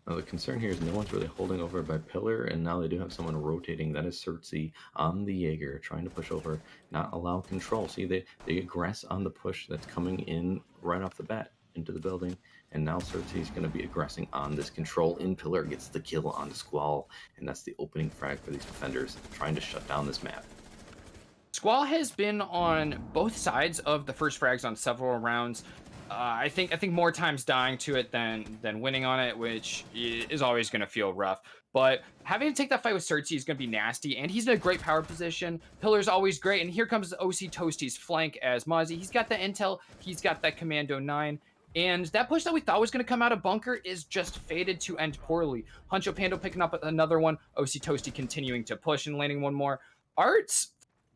Now, the concern here is no one's really holding over by Pillar, and now they do have someone rotating. That is Certzy on the Jaeger, trying to push over, not allow control. See, they aggress on the push that's coming in right off the bat into the building, and now Certzy is going to be aggressing on this control in Pillar, gets the kill on Squall, and that's the opening frag for these defenders, trying to shut down this map. Squall has been on both sides of the first frags on several rounds. I think more times dying to it than winning on it, which is always going to feel rough. But having to take that fight with Certzy is going to be nasty, and he's in a great power position. Pillar's always great, and here comes OC Toasty's flank as Mozzie. He's got the intel, he's got that Commando 9, and that push that we thought was going to come out of bunker is just fated to end poorly. Huncho Pando picking up another one, OC Toasty continuing to push and landing one more. Arts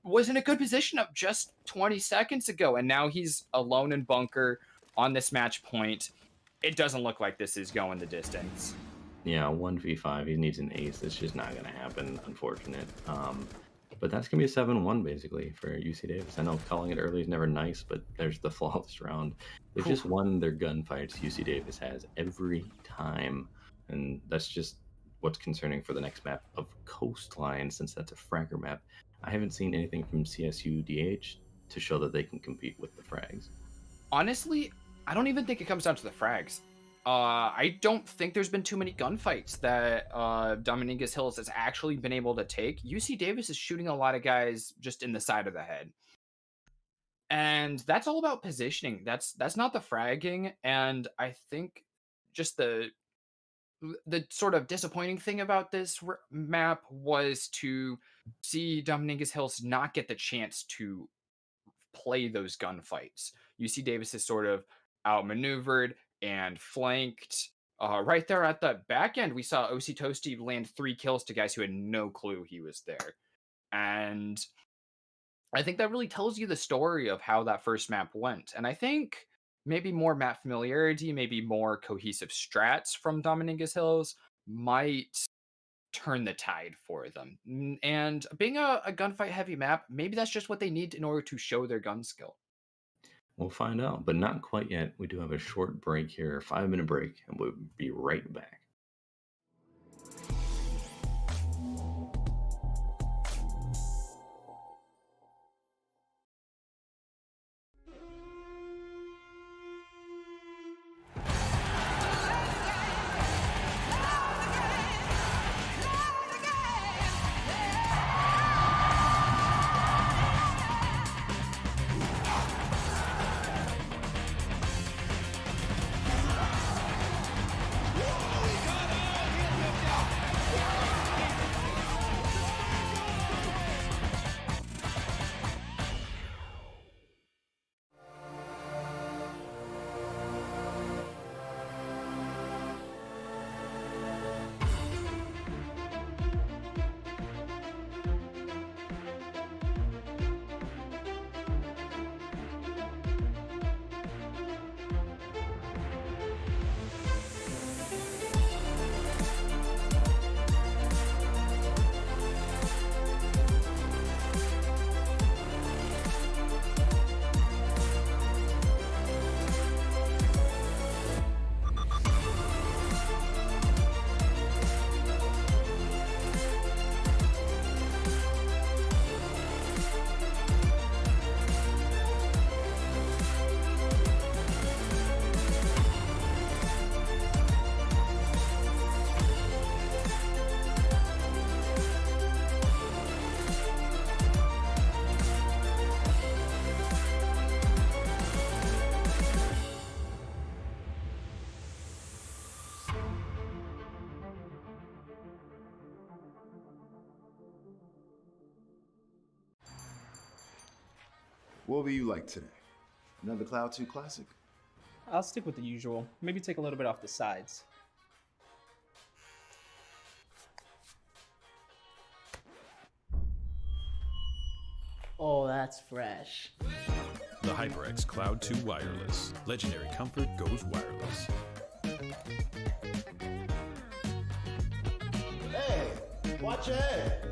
was in a good position up just 20 seconds ago, and now he's alone in bunker on this match point. It doesn't look like this is going the distance. Yeah, 1v5, he needs an ace. It's just not going to happen, unfortunate. But that's going to be a 7-1, basically, for UC Davis. I know calling it early is never nice, but there's the flawless round. They've just won their gunfights, UC Davis has, every time. And that's just what's concerning for the next map of Coastline, since that's a fragger map. I haven't seen anything from CSUDH to show that they can compete with the frags. Honestly, I don't even think it comes down to the frags. I don't think there's been too many gunfights that Dominguez Hills has actually been able to take. UC Davis is shooting a lot of guys just in the side of the head. And that's all about positioning. That's not the fragging. And I think just the sort of disappointing thing about this map was to see Dominguez Hills not get the chance to play those gunfights. UC Davis is sort of outmaneuvered and flanked. Right there at the back end, we saw OC Toasty land 3 kills to guys who had no clue he was there. And I think that really tells you the story of how that first map went. And I think maybe more map familiarity, maybe more cohesive strats from Dominguez Hills might turn the tide for them. And being a gunfight heavy map, maybe that's just what they need in order to show their gun skill. We'll find out, but not quite yet. We do have a short break here, 5-minute break, and we'll be right back. What will you like today? Another Cloud 2 classic? I'll stick with the usual. Maybe take a little bit off the sides. Oh, that's fresh. The HyperX Cloud 2 Wireless. Legendary comfort goes wireless. Hey, watch your head.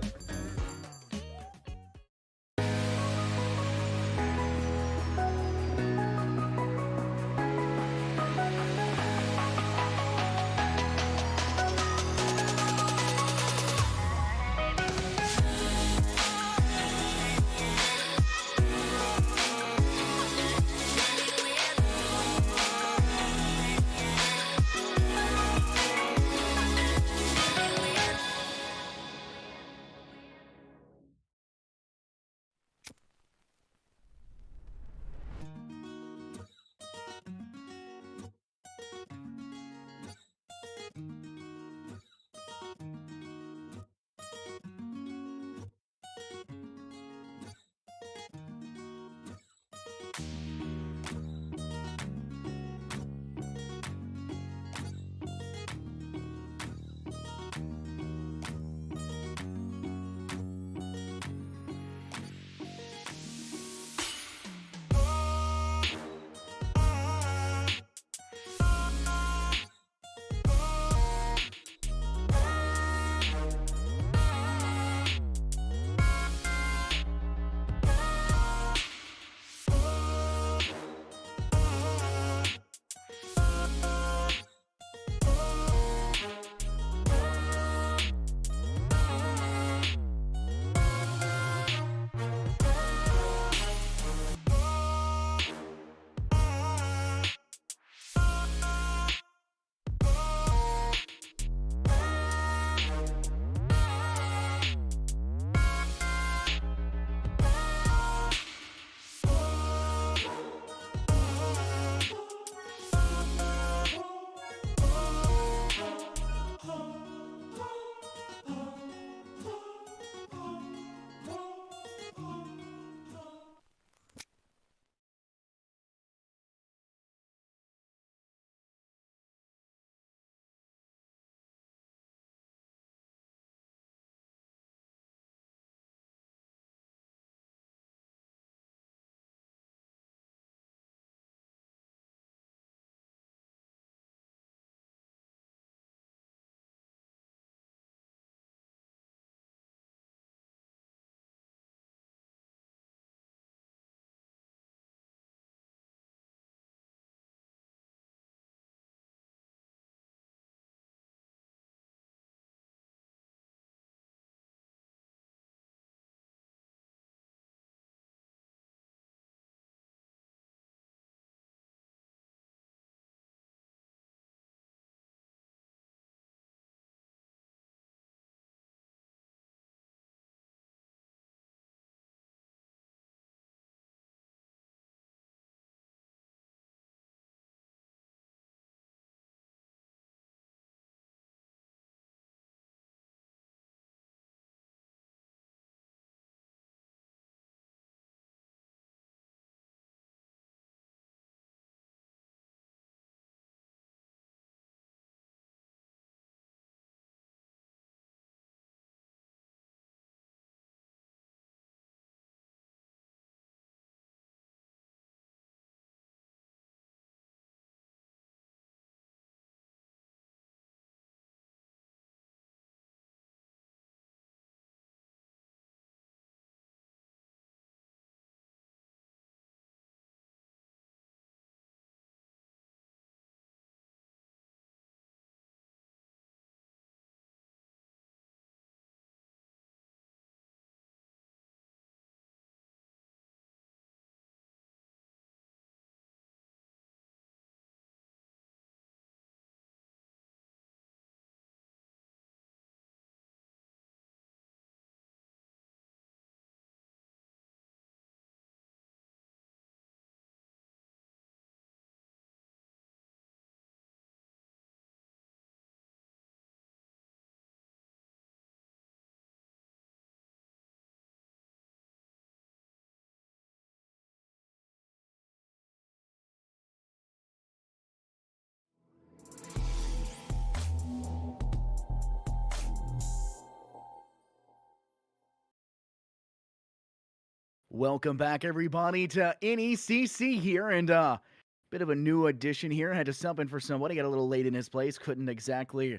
Welcome back, everybody, to NECC here, and bit of a new addition here. Had to sub in for somebody, got a little late in his place, couldn't exactly,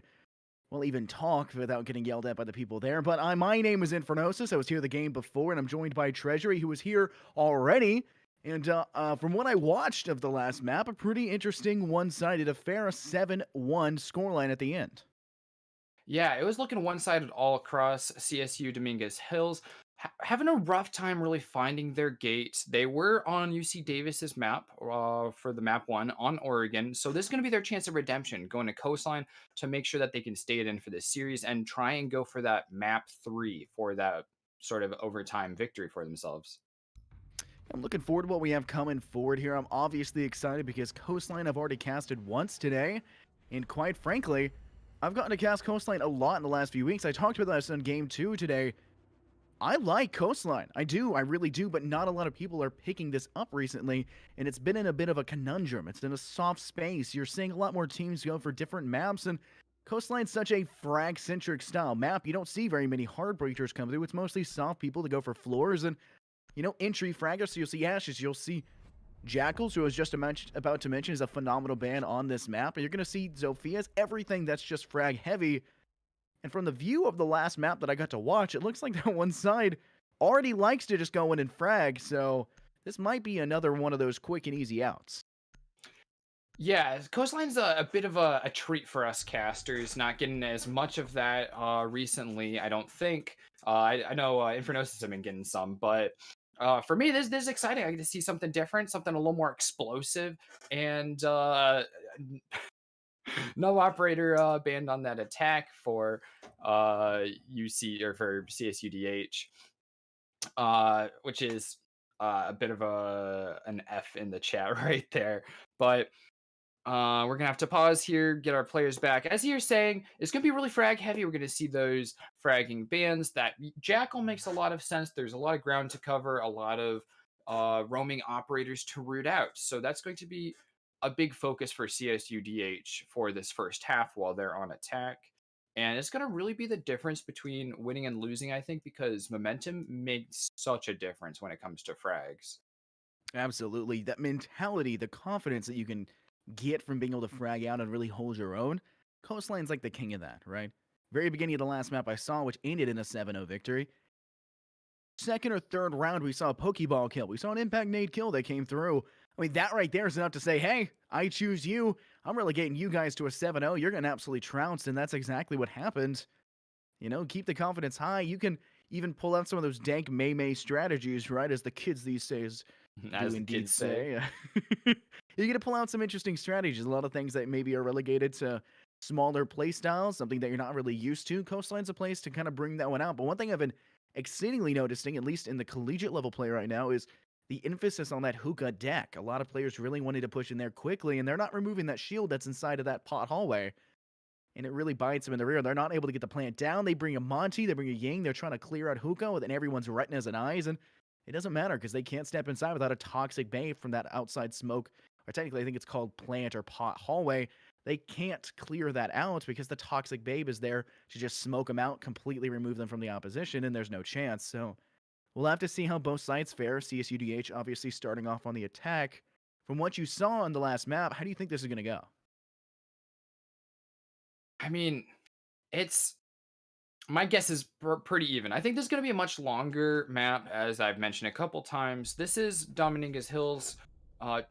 well, even talk without getting yelled at by the people there. But my name is Infernosis. I was here the game before, and I'm joined by Treasury, who was here already. And from what I watched of the last map, a pretty interesting one-sided affair, a 7-1 scoreline at the end. Yeah, it was looking one-sided all across CSU Dominguez Hills. Having a rough time really finding their gate. They were on UC Davis's map for the map 1 on Oregon. So this is going to be their chance of redemption, going to Coastline to make sure that they can stay it in for this series and try and go for that map 3 for that sort of overtime victory for themselves. I'm looking forward to what we have coming forward here. I'm obviously excited because Coastline I've already casted once today. And quite frankly, I've gotten to cast Coastline a lot in the last few weeks. I talked about this in Game 2 today. I like Coastline. I do. I really do. But not a lot of people are picking this up recently. And it's been in a bit of a conundrum. It's in a soft space. You're seeing a lot more teams go for different maps. And Coastline's such a frag-centric style map. You don't see very many hard breachers come through. It's mostly soft people to go for floors. And, you know, entry fraggers. So you'll see Ashes. You'll see Jackals, who I was just about to mention, is a phenomenal ban on this map. And you're going to see Zophias, everything that's just frag heavy. And from the view of the last map that I got to watch, it looks like that one side already likes to just go in and frag. So this might be another one of those quick and easy outs. Yeah, Coastline's a bit of a treat for us casters, not getting as much of that recently, I don't think. I know Infernosis have been getting some, but for me, this is exciting. I get to see something different, something a little more explosive, and no operator banned on that attack for UC or for CSUDH, which is a bit of an F in the chat right there. But we're gonna have to pause here, get our players back. As you're saying, it's gonna be really frag heavy. We're gonna see those fragging bans. That Jackal makes a lot of sense. There's a lot of ground to cover, a lot of roaming operators to root out. So that's going to be a big focus for CSUDH for this first half while they're on attack. And it's going to really be the difference between winning and losing, I think, because momentum makes such a difference when it comes to frags. Absolutely. That mentality, the confidence that you can get from being able to frag out and really hold your own. Coastline's like the king of that, right? Very beginning of the last map I saw, which ended in a 7-0 victory. Second or third round, we saw a Pokeball kill. We saw an impact nade kill that came through. I mean, that right there is enough to say, hey, I choose you. I'm relegating you guys to a 7-0. You're getting absolutely trounced, and that's exactly what happened. You know, keep the confidence high. You can even pull out some of those dank May strategies, right, as the kids these days As do the indeed kids say. You're going to pull out some interesting strategies. A lot of things that maybe are relegated to smaller play styles, something that you're not really used to. Coastline's a place to kind of bring that one out. But one thing I've been exceedingly noticing, at least in the collegiate level play right now, is the emphasis on that hookah deck. A lot of players really wanted to push in there quickly, and they're not removing that shield that's inside of that pot hallway. And it really bites them in the rear. They're not able to get the plant down. They bring a Monty, they bring a Ying. They're trying to clear out hookah within everyone's retinas and eyes, and it doesn't matter because they can't step inside without a toxic babe from that outside smoke, or technically I think it's called plant or pot hallway. They can't clear that out because the toxic babe is there to just smoke them out, completely remove them from the opposition, and there's no chance. So we'll have to see how both sides fare. CSUDH obviously starting off on the attack. From what you saw on the last map, how do you think this is going to go? I mean, my guess is pretty even. I think this is going to be a much longer map, as I've mentioned a couple times. This is Dominguez Hills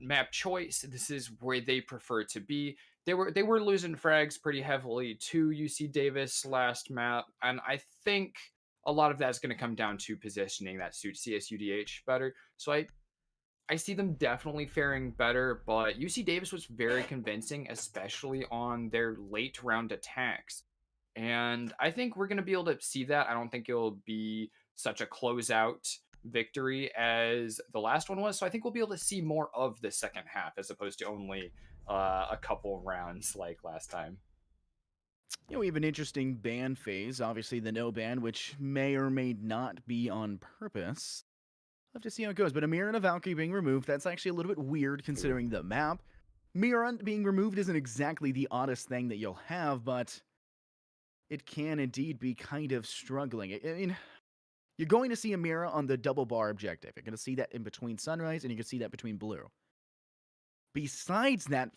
map choice. This is where they prefer to be. They were losing frags pretty heavily to UC Davis last map, and I think a lot of that is going to come down to positioning that suits CSUDH better. So I see them definitely faring better, but UC Davis was very convincing, especially on their late round attacks. And I think we're going to be able to see that. I don't think it'll be such a closeout victory as the last one was. So I think we'll be able to see more of the second half as opposed to only a couple rounds like last time. You know, we have an interesting ban phase. Obviously, the no ban, which may or may not be on purpose. We'll have to see how it goes. But Amir and a Valkyrie being removed, that's actually a little bit weird considering the map. Mira being removed isn't exactly the oddest thing that you'll have, but it can indeed be kind of struggling. I mean, you're going to see a mirror on the double bar objective. You're going to see that in between Sunrise, and you can see that between Blue. Besides that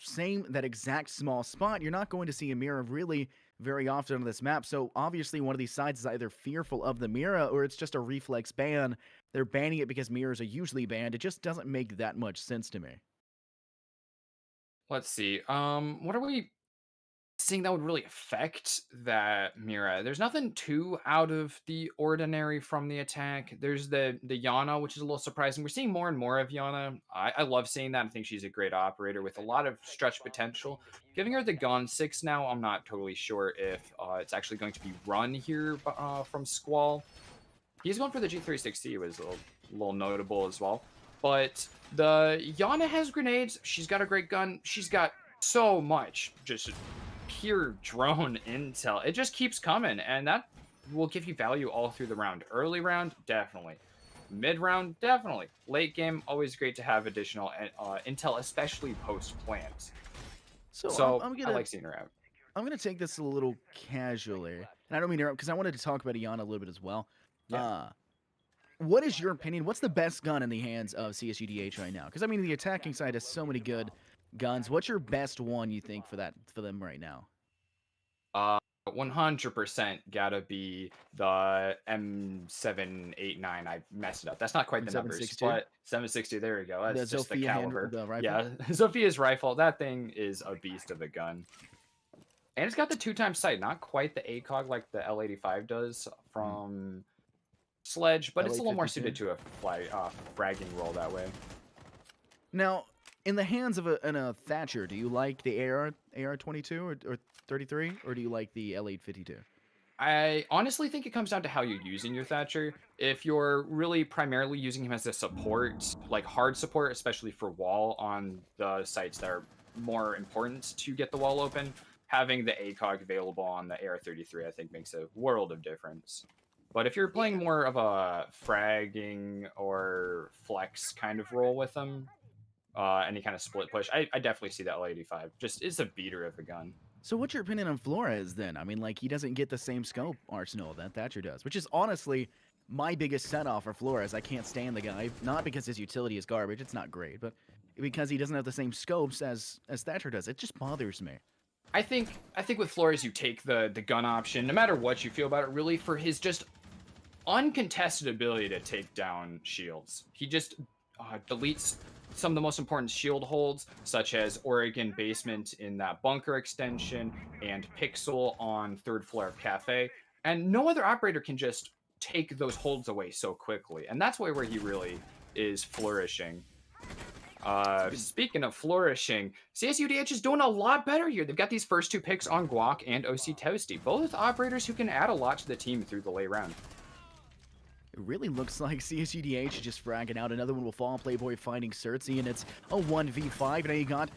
exact small spot, you're not going to see a mirror really very often on this map. So obviously one of these sides is either fearful of the mirror or it's just a reflex ban. They're banning it because mirrors are usually banned. It just doesn't make that much sense to me. Let's see. What are we seeing that would really affect that Mira? There's nothing too out of the ordinary from the attack. There's the Yana, which is a little surprising. We're seeing more and more of Yana. I love seeing that. I think she's a great operator with a lot of stretch potential. Giving her the Gun 6 now, I'm not totally sure if it's actually going to be run here from Squall. He's going for the G360, was a little notable as well. But the Yana has grenades. She's got a great gun. She's got so much just pure drone intel. It just keeps coming, and that will give you value all through the round. Early round, definitely. Mid round, definitely. Late game, always great to have additional intel, especially post plans. So I like seeing her out. I'm gonna take this a little casually, and I don't mean to interrupt because I wanted to talk about Iana a little bit as well. Yeah. What is your opinion? What's the best gun in the hands of CSUDH right now? Because I mean, the attacking side has so many good guns. What's your best one you think for them right now? 100% gotta be the M789. I messed it up. That's not quite the numbers, but 760. There we go. That's just the caliber. Yeah, Sophia's rifle. That thing is a beast of a gun. And it's got the 2x sight, not quite the ACOG like the L85 does from Sledge, but it's a little more suited to a fragging roll that way. Now, in the hands of a Thatcher, do you like the AR-22 or 33, or do you like the L852? I honestly think it comes down to how you're using your Thatcher. If you're really primarily using him as a support, like hard support, especially for wall on the sites that are more important to get the wall open, having the ACOG available on the AR-33, I think, makes a world of difference. But if you're playing more of a fragging or flex kind of role with them, any kind of split push, I definitely see that L85. Just is a beater of a gun. So what's your opinion on Flores then? I mean, like, he doesn't get the same scope arsenal that Thatcher does, which is honestly my biggest set-off for Flores. I can't stand the guy, not because his utility is garbage, it's not great, but because he doesn't have the same scopes as Thatcher does. It just bothers me. I think with Flores, you take the gun option, no matter what you feel about it, really, for his just uncontested ability to take down shields. He just deletes some of the most important shield holds, such as Oregon Basement in that bunker extension and Pixel on third floor of Cafe. And no other operator can just take those holds away so quickly. And that's where he really is flourishing. Speaking of flourishing, CSUDH is doing a lot better here. They've got these first two picks on Guac and OC Toasty, both operators who can add a lot to the team through the late round. It really looks like CSUDH is just fragging out. Another one will fall. Playboy finding Cersei, and it's a 1v5. Now you got,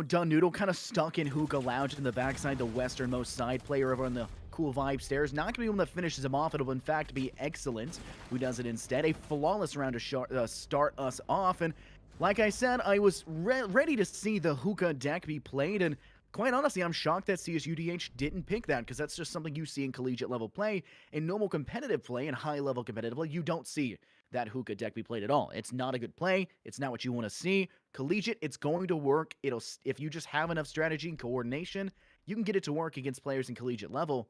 Dun Noodle kind of stuck in Hookah Lounge in the backside, the westernmost side. Player over on the Cool Vibe stairs. Not going to be one that finishes him off. It'll, in fact, be Excellent who does it instead. A flawless round to start us off. And like I said, I was ready to see the Hookah deck be played, and quite honestly, I'm shocked that CSUDH didn't pick that, because that's just something you see in collegiate level play. In normal competitive play and high level competitive play, you don't see that Hookah deck be played at all. It's not a good play. It's not what you want to see. Collegiate, it's going to work. If you just have enough strategy and coordination, you can get it to work against players in collegiate level.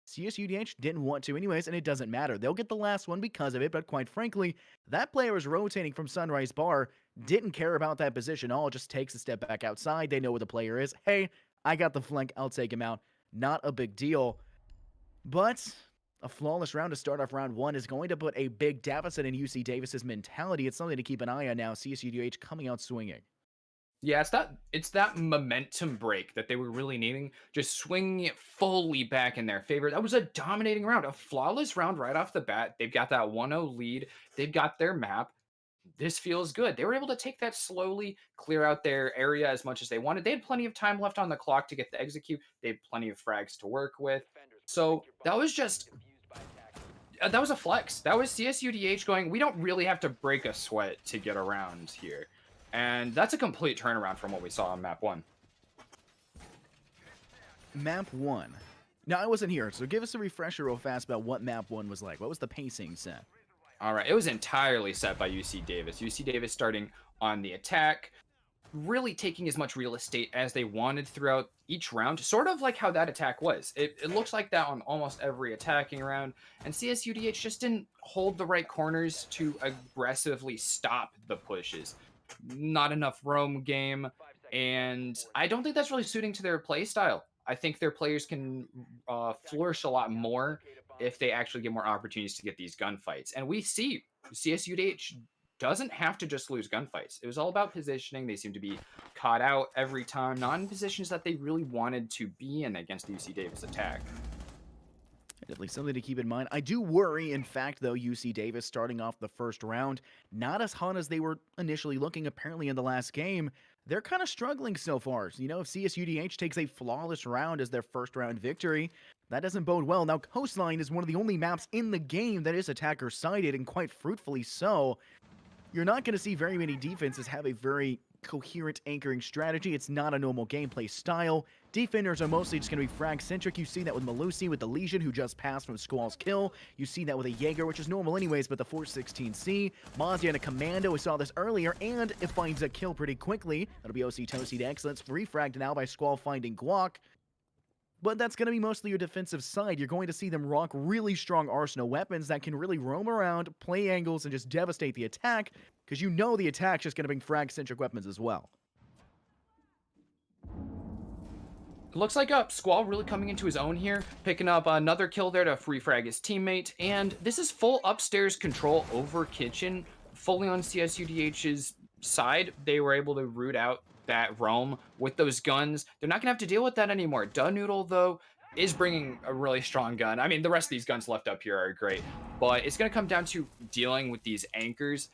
CSUDH didn't want to anyways, and it doesn't matter. They'll get the last one because of it, but quite frankly, that player is rotating from Sunrise Bar, didn't care about that position at all, just takes a step back outside. They know where the player is. Hey, I got the flank, I'll take him out. Not a big deal. But a flawless round to start off round one is going to put a big deficit in UC Davis's mentality. It's something to keep an eye on now. CSUDH coming out swinging. Yeah, it's that momentum break that they were really needing, just swinging it fully back in their favor. That was a dominating round, a flawless round right off the bat. They've got that 1-0 lead. They've got their map. This feels good. They were able to take that slowly, clear out their area as much as they wanted. They had plenty of time left on the clock to get the execute. They had plenty of frags to work with. So that was just... that was a flex. That was CSUDH going, we don't really have to break a sweat to get around here. And that's a complete turnaround from what we saw on map 1. Map 1. Now, I wasn't here, so give us a refresher real fast about what map 1 was like. What was the pacing set? All right, it was entirely set by UC Davis. UC Davis starting on the attack, really taking as much real estate as they wanted throughout each round, sort of like how that attack was. It looks like that on almost every attacking round, and CSUDH just didn't hold the right corners to aggressively stop the pushes. Not enough roam game, and I don't think that's really suiting to their play style. I think their players can flourish a lot more if they actually get more opportunities to get these gunfights. And we see CSUDH doesn't have to just lose gunfights. It was all about positioning. They seem to be caught out every time, not in positions that they really wanted to be in against the UC Davis attack. Definitely something to keep in mind. I do worry, in fact, though, UC Davis starting off the first round, not as hot as they were initially looking apparently in the last game. They're kind of struggling so far. You know, if CSUDH takes a flawless round as their first round victory, that doesn't bode well. Now, Coastline is one of the only maps in the game that is attacker-sided, and quite fruitfully so. You're not going to see very many defenses have a very coherent anchoring strategy. It's not a normal gameplay style. Defenders are mostly just going to be frag-centric. You see that with Malusi, with the Legion, who just passed from Squall's kill. You see that with a Jaeger, which is normal anyways, but the 416C. Mazia and a Commando, we saw this earlier, and it finds a kill pretty quickly. That'll be OC Toasty to Excellence. Refragged now by Squall finding Guac. But that's going to be mostly your defensive side. You're going to see them rock really strong arsenal weapons that can really roam around, play angles, and just devastate the attack, because you know the attack's just going to bring frag-centric weapons as well. It looks like Squall really coming into his own here, picking up another kill there to free frag his teammate, and this is full upstairs control over Kitchen, fully on CSUDH's side. They were able to root out that roam with those guns. They're not gonna have to deal with that anymore. Noodle, though, is bringing a really strong gun. I mean, the rest of these guns left up here are great, but it's gonna come down to dealing with these anchors.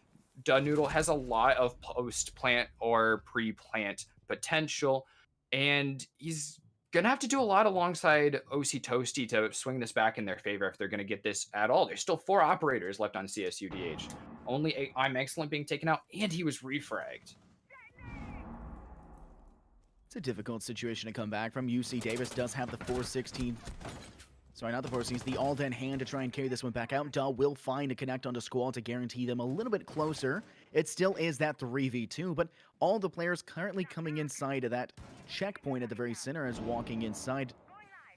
Noodle has a lot of post-plant or pre-plant potential, and he's gonna have to do a lot alongside OC Toasty to swing this back in their favor if they're gonna get this at all. There's still 4 operators left on CSUDH. Only 8 I'm Excellent being taken out, and he was refragged. It's a difficult situation to come back from. UC Davis does have the 416. Sorry, not the 416. The all in hand to try and carry this one back out. Duh will find a connect onto Squall to guarantee them a little bit closer. It still is that 3v2, but all the players currently coming inside of that checkpoint at the very center as walking inside.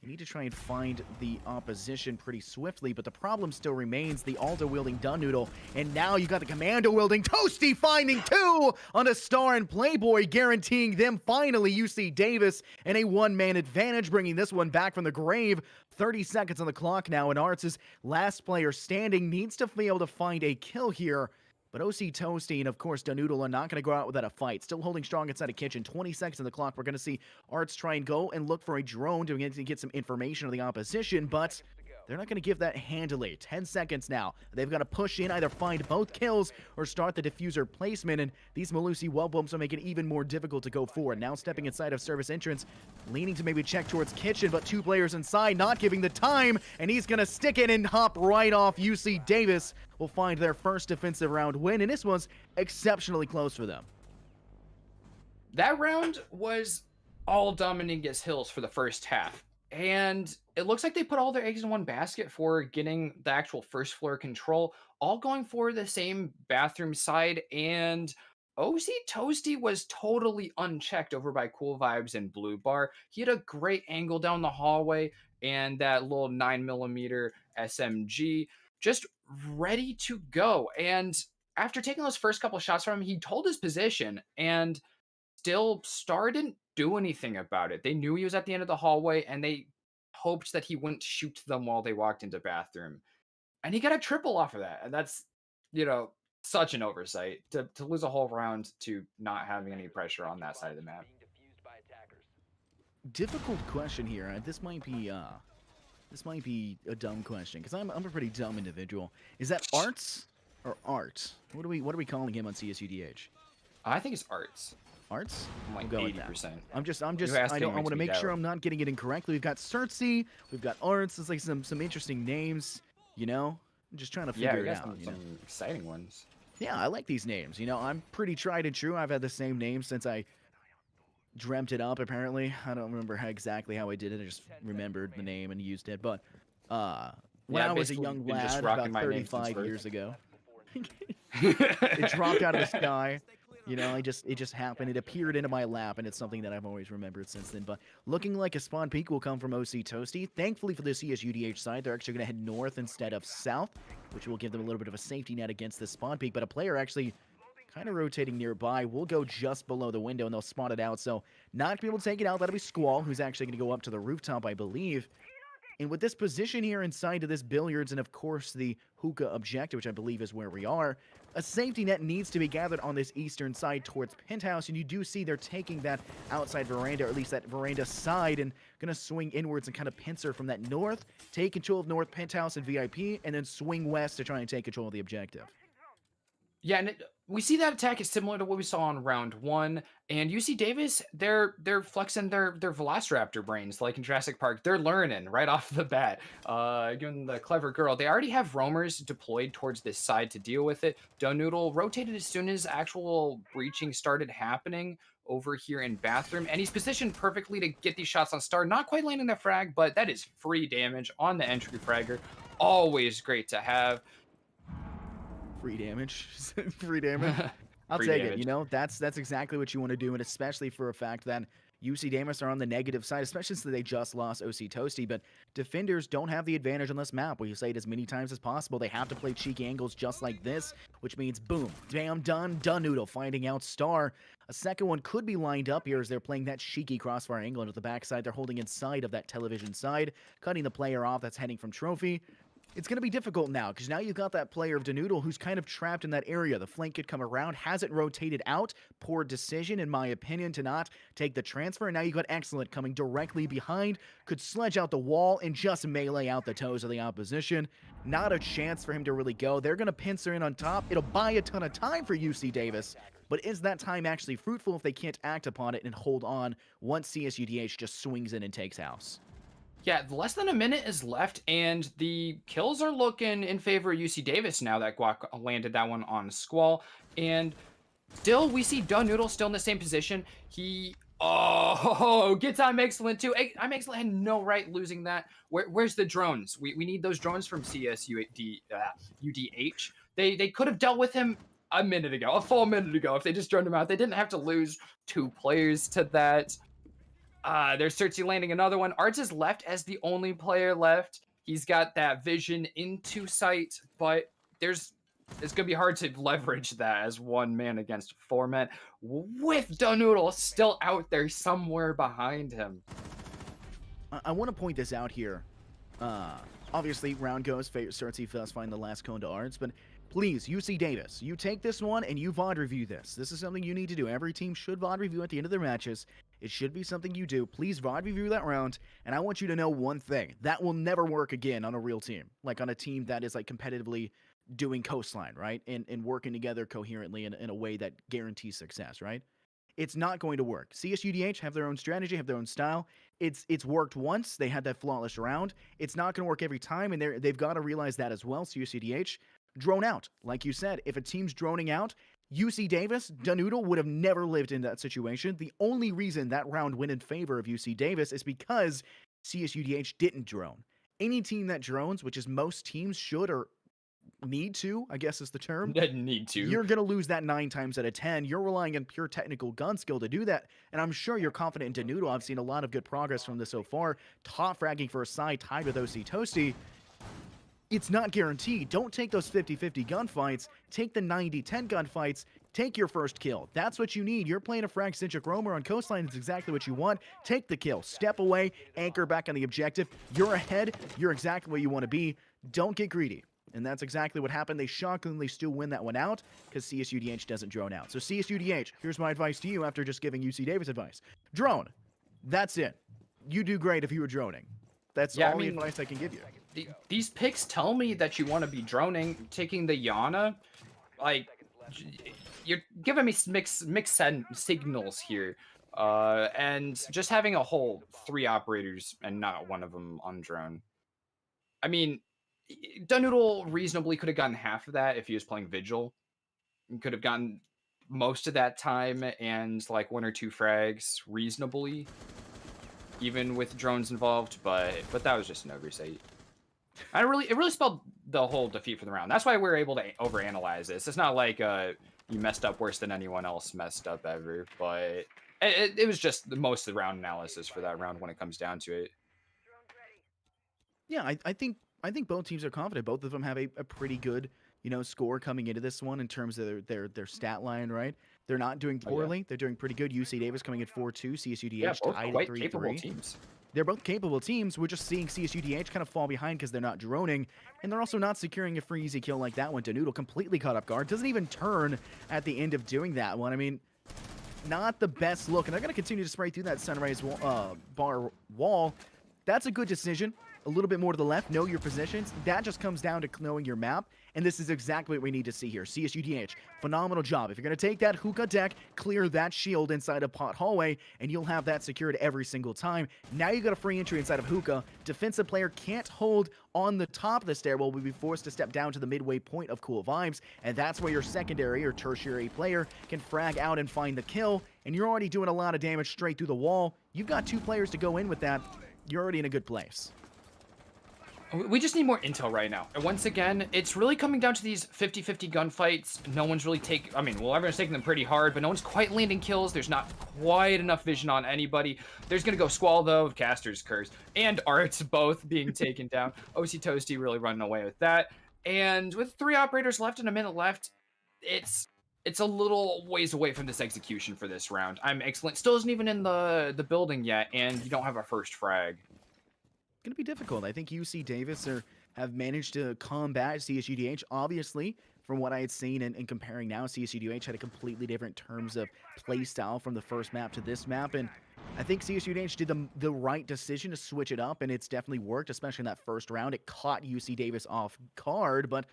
You need to try and find the opposition pretty swiftly, but the problem still remains the Alder-wielding Noodle, and now you got the Commando-wielding Toasty finding 2 on a Star and Playboy, guaranteeing them finally UC Davis and a one-man advantage, bringing this one back from the grave. 30 seconds on the clock now, and Arts' last player standing needs to be able to find a kill here. But OC Toasty and, of course, Noodle are not going to go out without a fight. Still holding strong inside a kitchen. 20 seconds on the clock. We're going to see Arts try and go and look for a drone to get some information on the opposition, but they're not going to give that handily. 10 seconds now. They've got to push in, either find both kills or start the diffuser placement, and these Malusi wall bumps will make it even more difficult to go forward. Now stepping inside of service entrance, leaning to maybe check towards kitchen, but 2 players inside, not giving the time, and he's going to stick it and hop right off. UC Davis will find their first defensive round win, and this was exceptionally close for them. That round was all Dominguez Hills for the first half. And it looks like they put all their eggs in one basket for getting the actual first floor control, all going for the same bathroom side. And OC Toasty was totally unchecked over by Cool Vibes and Blue Bar. He had a great angle down the hallway and that little 9mm SMG just ready to go. And after taking those first couple shots from him, he told his position, and still Star didn't do anything about it. They knew he was at the end of the hallway, and they hoped that he wouldn't shoot them while they walked into bathroom. And he got a triple off of that. And that's, you know, such an oversight to lose a whole round to not having any pressure on that side of the map. Difficult question here. This might be a dumb question, because I'm a pretty dumb individual. Is that Arts or Art? What are we calling him on CSUDH? I think it's Arts. Arts? I'm like we'll go 80%. with that. I want to make sure I'm not getting it incorrectly. We've got Cersei, we've got Arts. It's like some interesting names, you know? I'm just trying to figure it out. Some exciting ones. Yeah, I like these names. You know, I'm pretty tried and true. I've had the same name since I dreamt it up, apparently. I don't remember exactly how I did it. I just remembered the name and used it. But when I was a young lad, about 35 years ago. It dropped out of the sky. You know, it just happened. It appeared into my lap, and it's something that I've always remembered since then. But looking like a spawn peak will come from OC Toasty. Thankfully for the CSUDH side, they're actually going to head north instead of south, which will give them a little bit of a safety net against this spawn peak. But a player actually kind of rotating nearby will go just below the window, and they'll spot it out. So not going to be able to take it out. That'll be Squall, who's actually going to go up to the rooftop, I believe. And with this position here inside of this billiards, and of course the hookah objective, which I believe is where we are, a safety net needs to be gathered on this eastern side towards Penthouse, and you do see they're taking that outside veranda, or at least that veranda side, and gonna swing inwards and kind of pincer from that north, take control of North Penthouse and VIP, and then swing west to try and take control of the objective. Yeah, and we see that attack is similar to what we saw on round 1. And UC Davis, they're flexing their Velociraptor brains, like in Jurassic Park. They're learning right off the bat. Given the clever girl, they already have roamers deployed towards this side to deal with it. Donoodle rotated as soon as actual breaching started happening over here in Bathroom, and he's positioned perfectly to get these shots on Star. Not quite landing the frag, but that is free damage on the entry fragger. Always great to have. Free damage. Free damage. I'll Free take damage. it. You know, that's exactly what you want to do, and especially for a fact that UC Davis are on the negative side, especially since they just lost OC Toasty. But defenders don't have the advantage on this map. We say it as many times as possible. They have to play cheeky angles just like this, which means boom, bam, done, noodle, finding out Star. A second one could be lined up here as they're playing that cheeky crossfire angle into the backside. They're holding inside of that television side, cutting the player off that's heading from Trophy. It's going to be difficult now, because now you've got that player of Donoodle who's kind of trapped in that area. The flank could come around, hasn't rotated out. Poor decision, in my opinion, to not take the transfer. And now you've got Excellent coming directly behind. Could sledge out the wall and just melee out the toes of the opposition. Not a chance for him to really go. They're going to pincer in on top. It'll buy a ton of time for UC Davis. But is that time actually fruitful if they can't act upon it and hold on once CSUDH just swings in and takes house? Yeah, less than a minute is left, and the kills are looking in favor of UC Davis now that Guac landed that one on Squall. And still, we see Donoodle still in the same position. He, gets I'm Excellent too. I'm Excellent had no right losing that. Where's the drones? We need those drones from CSUDH. They could have dealt with him a full minute ago, if they just droned him out. They didn't have to lose 2 players to that. There's Cersei landing another one. Arts is left as the only player left. He's got that vision into sight, but it's going to be hard to leverage that as 1 man against 4 men with Donoodle still out there somewhere behind him. I want to point this out here. Obviously, round goes, Cersei does find the last cone to Arts, but please, UC Davis, you take this one and you VOD review this. This is something you need to do. Every team should VOD review at the end of their matches. It should be something you do. Please VOD review that round, and I want you to know one thing. That will never work again on a real team. Like on a team that is like competitively doing coastline, right? And working together coherently in a way that guarantees success, right? It's not going to work. CSUDH have their own strategy, have their own style. It's worked once. They had that flawless round. It's not going to work every time, and they've got to realize that as well. CSUDH, drone out. Like you said, if a team's droning out, UC Davis, Donoodle would have never lived in that situation. The only reason that round went in favor of UC Davis is because CSUDH didn't drone. Any team that drones, which is most teams should or need to, I guess is the term. Need to. You're going to lose that 9 times out of 10. You're relying on pure technical gun skill to do that. And I'm sure you're confident in Donoodle. I've seen a lot of good progress from this so far. Top fragging for a side tied with OC Toasty. It's not guaranteed. Don't take those 50-50 gunfights. Take the 90-10 gunfights. Take your first kill. That's what you need. You're playing a frag-centric roamer on coastline. It's exactly what you want. Take the kill. Step away. Anchor back on the objective. You're ahead. You're exactly where you want to be. Don't get greedy. And that's exactly what happened. They shockingly still win that one out because CSUDH doesn't drone out. So CSUDH, here's my advice to you after just giving UC Davis advice. Drone. That's it. You do great if you were droning. That's all the advice I can give you. These picks tell me that you want to be droning, taking the Yana. Like, you're giving me mixed signals here. And just having a whole 3 operators and not one of them on drone. I mean, Donoodle reasonably could have gotten half of that if he was playing Vigil. He could have gotten most of that time and like 1 or 2 frags reasonably, even with drones involved, but that was just an oversight. It really spelled the whole defeat for the round. That's why we're able to overanalyze this. It's not like you messed up worse than anyone else messed up ever, but it was just the most of the round analysis for that round when it comes down to it. Yeah, I think both teams are confident. Both of them have a pretty good, score coming into this one in terms of their stat line, right? They're not doing poorly. They're doing pretty good. UC Davis coming at 4-2, CSUDH Both tied at quite 3-3. capable teams. They're both capable teams. We're just seeing CSUDH kind of fall behind because they're not droning, and they're also not securing a free easy kill like that one. Danoodle completely caught off guard. Doesn't even turn at the end of doing that one. I mean, not the best look, and they're going to continue to spray through that Sunrise bar wall. That's a good decision. A little bit more to the left, know your positions. That just comes down to knowing your map, and this is exactly what we need to see here. CSUDH, phenomenal job. If you're going to take that hookah deck, clear that shield inside a pot hallway, and you'll have that secured every single time. Now you got a free entry inside of hookah. Defensive player can't hold on the top of the stairwell, will be forced to step down to the midway point of Cool Vibes, and that's where your secondary or tertiary player can frag out and find the kill, and you're already doing a lot of damage straight through the wall. You've got 2 players to go in with that. You're already in a good place. We just need more intel right now. And once again, it's really coming down to these 50-50 gunfights. No one's really everyone's taking them pretty hard, but no one's quite landing kills. There's not quite enough vision on anybody. There's going to go Squall, though, Caster's Curse, and Arts both being taken down. OC Toasty really running away with that. And with 3 operators left and a minute left, it's a little ways away from this execution for this round. I'm excellent. Still isn't even in the building yet, and you don't have a first frag. Going to be difficult. I think UC Davis have managed to combat CSUDH. Obviously, from what I had seen and comparing now, CSUDH had a completely different terms of play style from the first map to this map, and I think CSUDH did the right decision to switch it up, and it's definitely worked, especially in that first round. It caught UC Davis off guard, but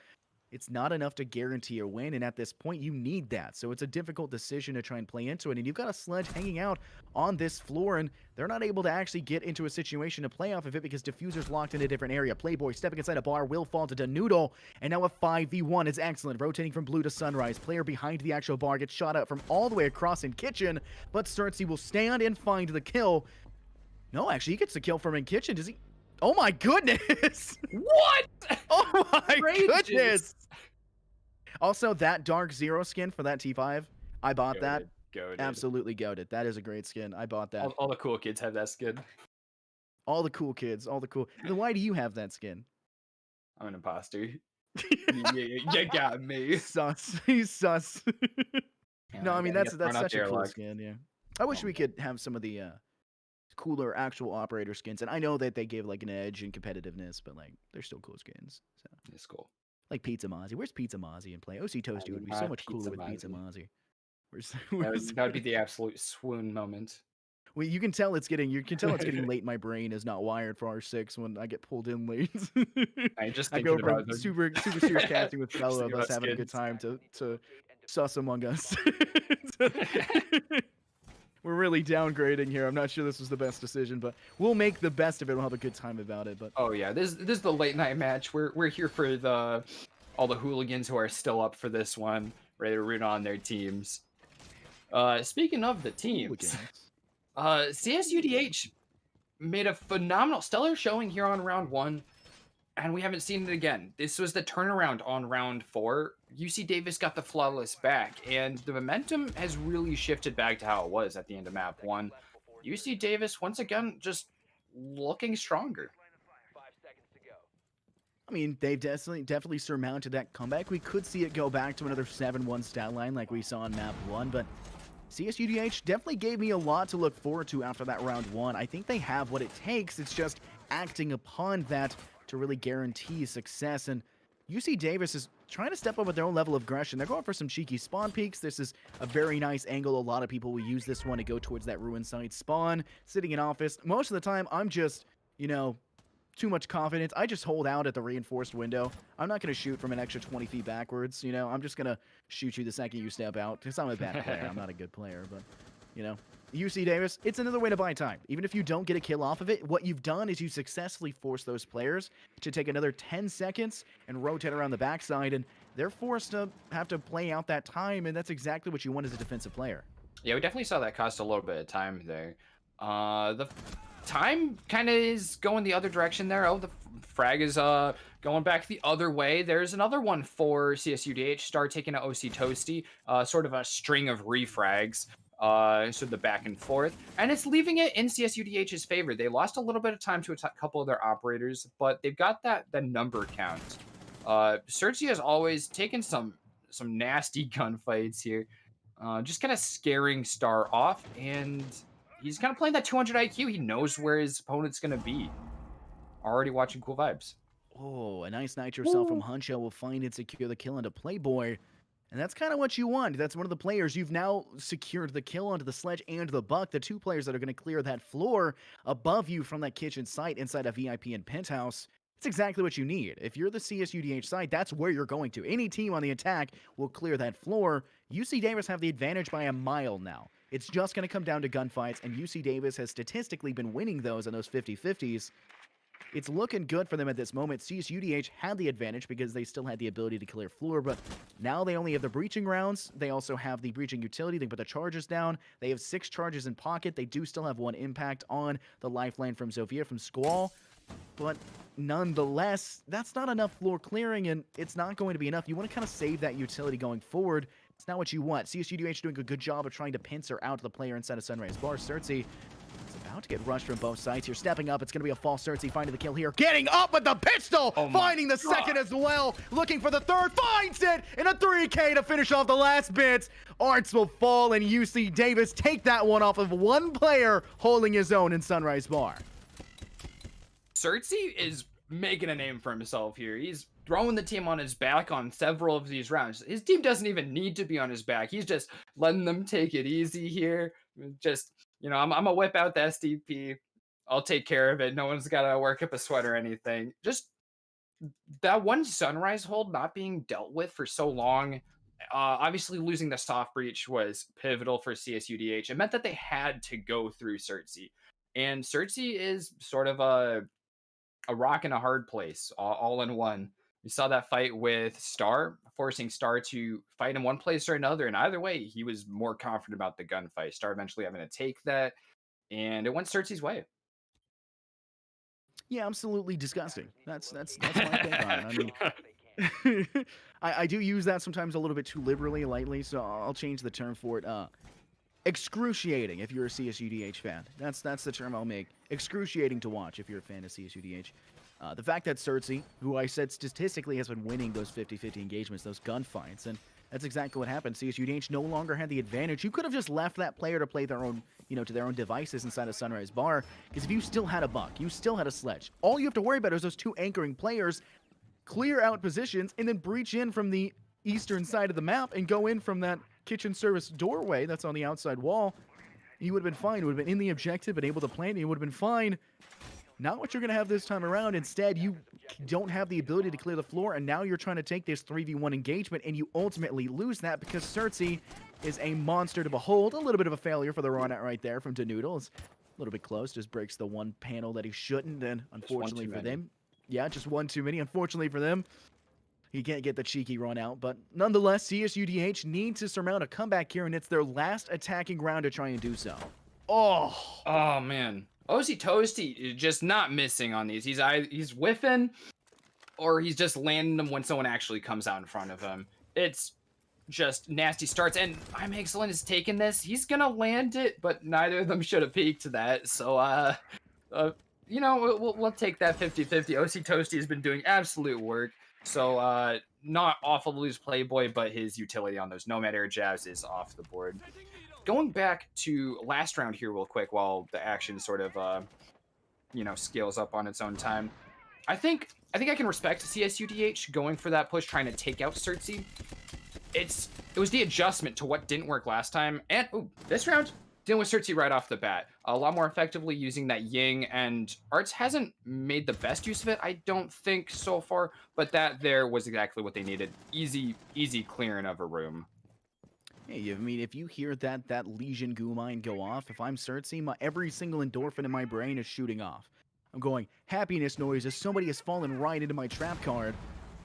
it's not enough to guarantee a win, and at this point, you need that. So it's a difficult decision to try and play into it, and you've got a Sledge hanging out on this floor, and they're not able to actually get into a situation to play off of it because Diffuser's locked in a different area. Playboy stepping inside a bar will fall to Danoodle, and now a 5v1 is excellent. Rotating from blue to Sunrise. Player behind the actual bar gets shot out from all the way across in Kitchen, but Certsy will stand and find the kill. No, actually, he gets the kill from in Kitchen. Does he? Oh my goodness! What? Oh my Outrageous. goodness! Also, that Dark Zero skin for that T5, I bought that. Goated. Absolutely goated. That is a great skin. I bought that. All the cool kids have that skin. All the cool kids. All the cool. Then why do you have that skin? I'm an imposter. You got me. Sus. He's sus. Yeah, No, I mean that's thrown out such a there, cool like- skin. Yeah. I wish we could have some of the cooler actual operator skins, and I know that they gave like an edge in competitiveness, but like they're still cool skins. So It's cool. like Pizza Mozzie. Where's Pizza Mozzie in play? OC Toasty would be so much cooler with Pizza Mozzie. That would be the absolute swoon moment. Well, you can tell it's getting late. My brain is not wired for R6 when I get pulled in late. I just I go thinking about from the- super serious casting with fellow of Thinking us about having a good skins. time to sus Among Us. We're really downgrading here. I'm not sure this was the best decision, but we'll make the best of it. We'll have a good time about it. But Oh yeah, this is the late night match. We're here for all the hooligans who are still up for this one, ready to root on their teams. Speaking of the teams, CSUDH made a phenomenal, stellar showing here on round 1, and we haven't seen it again. This was the turnaround on round 4. UC Davis got the flawless back, and the momentum has really shifted back to how it was at the end of map 1. UC Davis, once again, just looking stronger. I mean, they've definitely surmounted that comeback. We could see it go back to another 7-1 stat line like we saw in map 1, but CSUDH definitely gave me a lot to look forward to after that round 1. I think they have what it takes. It's just acting upon that to really guarantee success. And UC Davis is trying to step up with their own level of aggression. They're going for some cheeky spawn peeks. This is a very nice angle. A lot of people will use this one to go towards that ruin site spawn. Sitting in office. Most of the time, I'm just, too much confidence. I just hold out at the reinforced window. I'm not going to shoot from an extra 20 feet backwards. I'm just going to shoot you the second you step out. Because I'm a bad player. I'm not a good player. But, UC Davis, it's another way to buy time. Even if you don't get a kill off of it, what you've done is you successfully force those players to take another 10 seconds and rotate around the backside. And they're forced to have to play out that time. And that's exactly what you want as a defensive player. Yeah, we definitely saw that cost a little bit of time there. The time kind of is going the other direction there. Oh, the frag is going back the other way. There's another one for CSUDH. Star taking an OC Toasty, sort of a string of refrags. So the back and forth, and it's leaving it in CSUDH's favor. They lost a little bit of time to a couple of their operators, but they've got the number count. Cersei has always taken some nasty gunfights here, just kind of scaring Star off, and he's kind of playing that 200 IQ. He knows where his opponent's gonna be. Already watching cool vibes. Oh, a nice nitro cell from Huncho will find and secure the kill into Playboy. And that's kind of what you want. That's one of the players. You've now secured the kill onto the Sledge and the Buck, the two players that are going to clear that floor above you from that kitchen site inside a VIP and penthouse. It's exactly what you need. If you're the CSUDH side, that's where you're going to. Any team on the attack will clear that floor. UC Davis have the advantage by a mile now. It's just going to come down to gunfights, and UC Davis has statistically been winning those in those 50-50s. It's looking good for them at this moment. CSUDH had the advantage because they still had the ability to clear floor, but now they only have the breaching rounds. They also have the breaching utility. They put the charges down. They have 6 charges in pocket. They do still have 1 impact on the lifeline from Zofia from Squall, but nonetheless, that's not enough floor clearing, and it's not going to be enough. You want to kind of save that utility going forward. It's not what you want. CSUDH doing a good job of trying to pincer out the player inside of Sunrise Bar. Cersei about to get rushed from both sides here. Stepping up, it's going to be a false Cersei finding the kill here. Getting up with the pistol! Finding the second as well. Looking for the third. Finds it! In a 3K to finish off the last bits. Arts will fall, and UC Davis take that one off of one player holding his own in Sunrise Bar. Cersei is making a name for himself here. He's throwing the team on his back on several of these rounds. His team doesn't even need to be on his back. He's just letting them take it easy here. Just, you know, I'm gonna whip out the SDP. I'll take care of it. No one's got to work up a sweat or anything. Just that one Sunrise hold not being dealt with for so long. Obviously, losing the soft breach was pivotal for CSUDH. It meant that they had to go through Cersei. And Cersei is sort of a rock and a hard place, all in one. We saw that fight with Star, forcing Star to fight in one place or another. And either way, he was more confident about the gunfight. Star eventually having to take that, and it went Cersei's way. Yeah, absolutely disgusting. That's my take on it. I mean, I do use that sometimes a little bit too liberally, lightly, so I'll change the term for it. Excruciating if you're a CSUDH fan. That's the term I'll make. Excruciating to watch if you're a fan of CSUDH. The fact that Cersei, who I said statistically has been winning those 50-50 engagements, those gunfights, and that's exactly what happened. CSUDH no longer had the advantage. You could have just left that player to play their own, to their own devices inside of Sunrise Bar, because if you still had a Buck, you still had a Sledge, all you have to worry about is those 2 anchoring players clear out positions and then breach in from the eastern side of the map and go in from that kitchen service doorway that's on the outside wall. You would have been fine. You would have been in the objective and able to plant. You would have been fine. Not what you're going to have this time around. Instead, you don't have the ability to clear the floor, and now you're trying to take this 3v1 engagement, and you ultimately lose that because Cersei is a monster to behold. A little bit of a failure for the run out right there from Danoodle. It's a little bit close. Just breaks the one panel that he shouldn't, and unfortunately for them. Yeah, just one too many. Unfortunately for them, he can't get the cheeky run out. But nonetheless, CSUDH needs to surmount a comeback here, and it's their last attacking round to try and do so. Oh man. OC Toasty just not missing on these. He's whiffing, or he's just landing them when someone actually comes out in front of him. It's just nasty starts, and I'm Excellent is taking this. He's gonna land it, but neither of them should have peeked that. So we'll take that 50-50. OC Toasty has been doing absolute work. So not awful to lose Playboy, but his utility on those Nomad Air Jabs is off the board. Going back to last round here real quick while the action sort of, scales up on its own time. I think I can respect CSUDH going for that push, trying to take out Cersei. It was the adjustment to what didn't work last time. And this round, dealing with Cersei right off the bat. A lot more effectively using that Ying, and Arts hasn't made the best use of it, I don't think, so far. But that there was exactly what they needed. Easy clearing of a room. Hey, I mean, if you hear that Legion goo mine go off, if I'm Cersei, every single endorphin in my brain is shooting off. I'm going, happiness noise as somebody has fallen right into my trap card.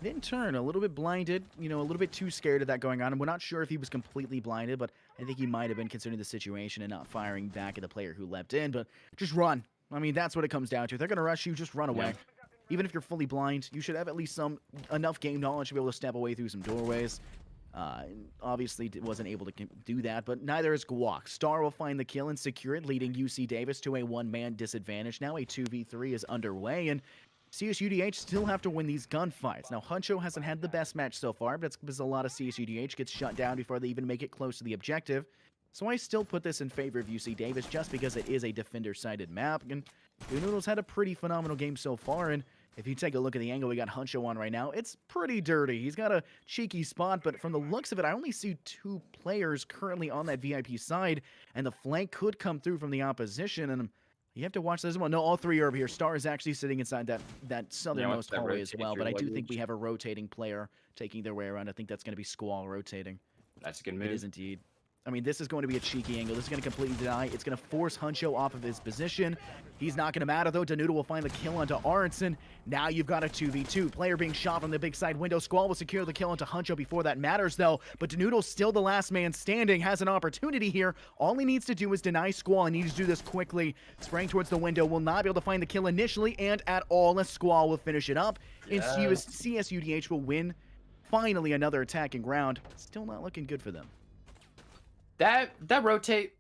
In turn, a little bit blinded, a little bit too scared of that going on. And we're not sure if he was completely blinded, but I think he might have been considering the situation and not firing back at the player who leapt in. But just run. I mean, that's what it comes down to. If they're going to rush you, just run away. Yeah. Even if you're fully blind, you should have at least enough game knowledge to be able to step away through some doorways. Obviously wasn't able to do that, but neither is Guak. Star will find the kill and secure it, leading UC Davis to a one-man disadvantage. Now a 2v3 is underway, and CSUDH still have to win these gunfights. Now, Huncho hasn't had the best match so far, but that's because a lot of CSUDH gets shut down before they even make it close to the objective. So I still put this in favor of UC Davis just because it is a defender-sided map, and Noodles had a pretty phenomenal game so far, and if you take a look at the angle we got Huncho on right now, it's pretty dirty. He's got a cheeky spot, but from the looks of it, I only see 2 players currently on that VIP side, and the flank could come through from the opposition, and you have to watch this one. No, all 3 are over here. Star is actually sitting inside that southernmost that hallway as well, rotates but I your do think luggage. we have a rotating player taking their way around. I think that's going to be Squall rotating. That's a good It move. is indeed. I mean, this is going to be a cheeky angle. This is going to completely deny. It's going to force Huncho off of his position. He's not going to matter, though. Danudo will find the kill onto Aronson. Now you've got a 2v2. Player being shot from the big side window. Squall will secure the kill onto Huncho before that matters, though. But Danudo's still the last man standing. Has an opportunity here. All he needs to do is deny Squall. He needs to do this quickly. Spraying towards the window. Will not be able to find the kill initially and at all. As Squall will finish it up. And CSUDH will win. Finally, another attacking round. Still not looking good for them. That rotate,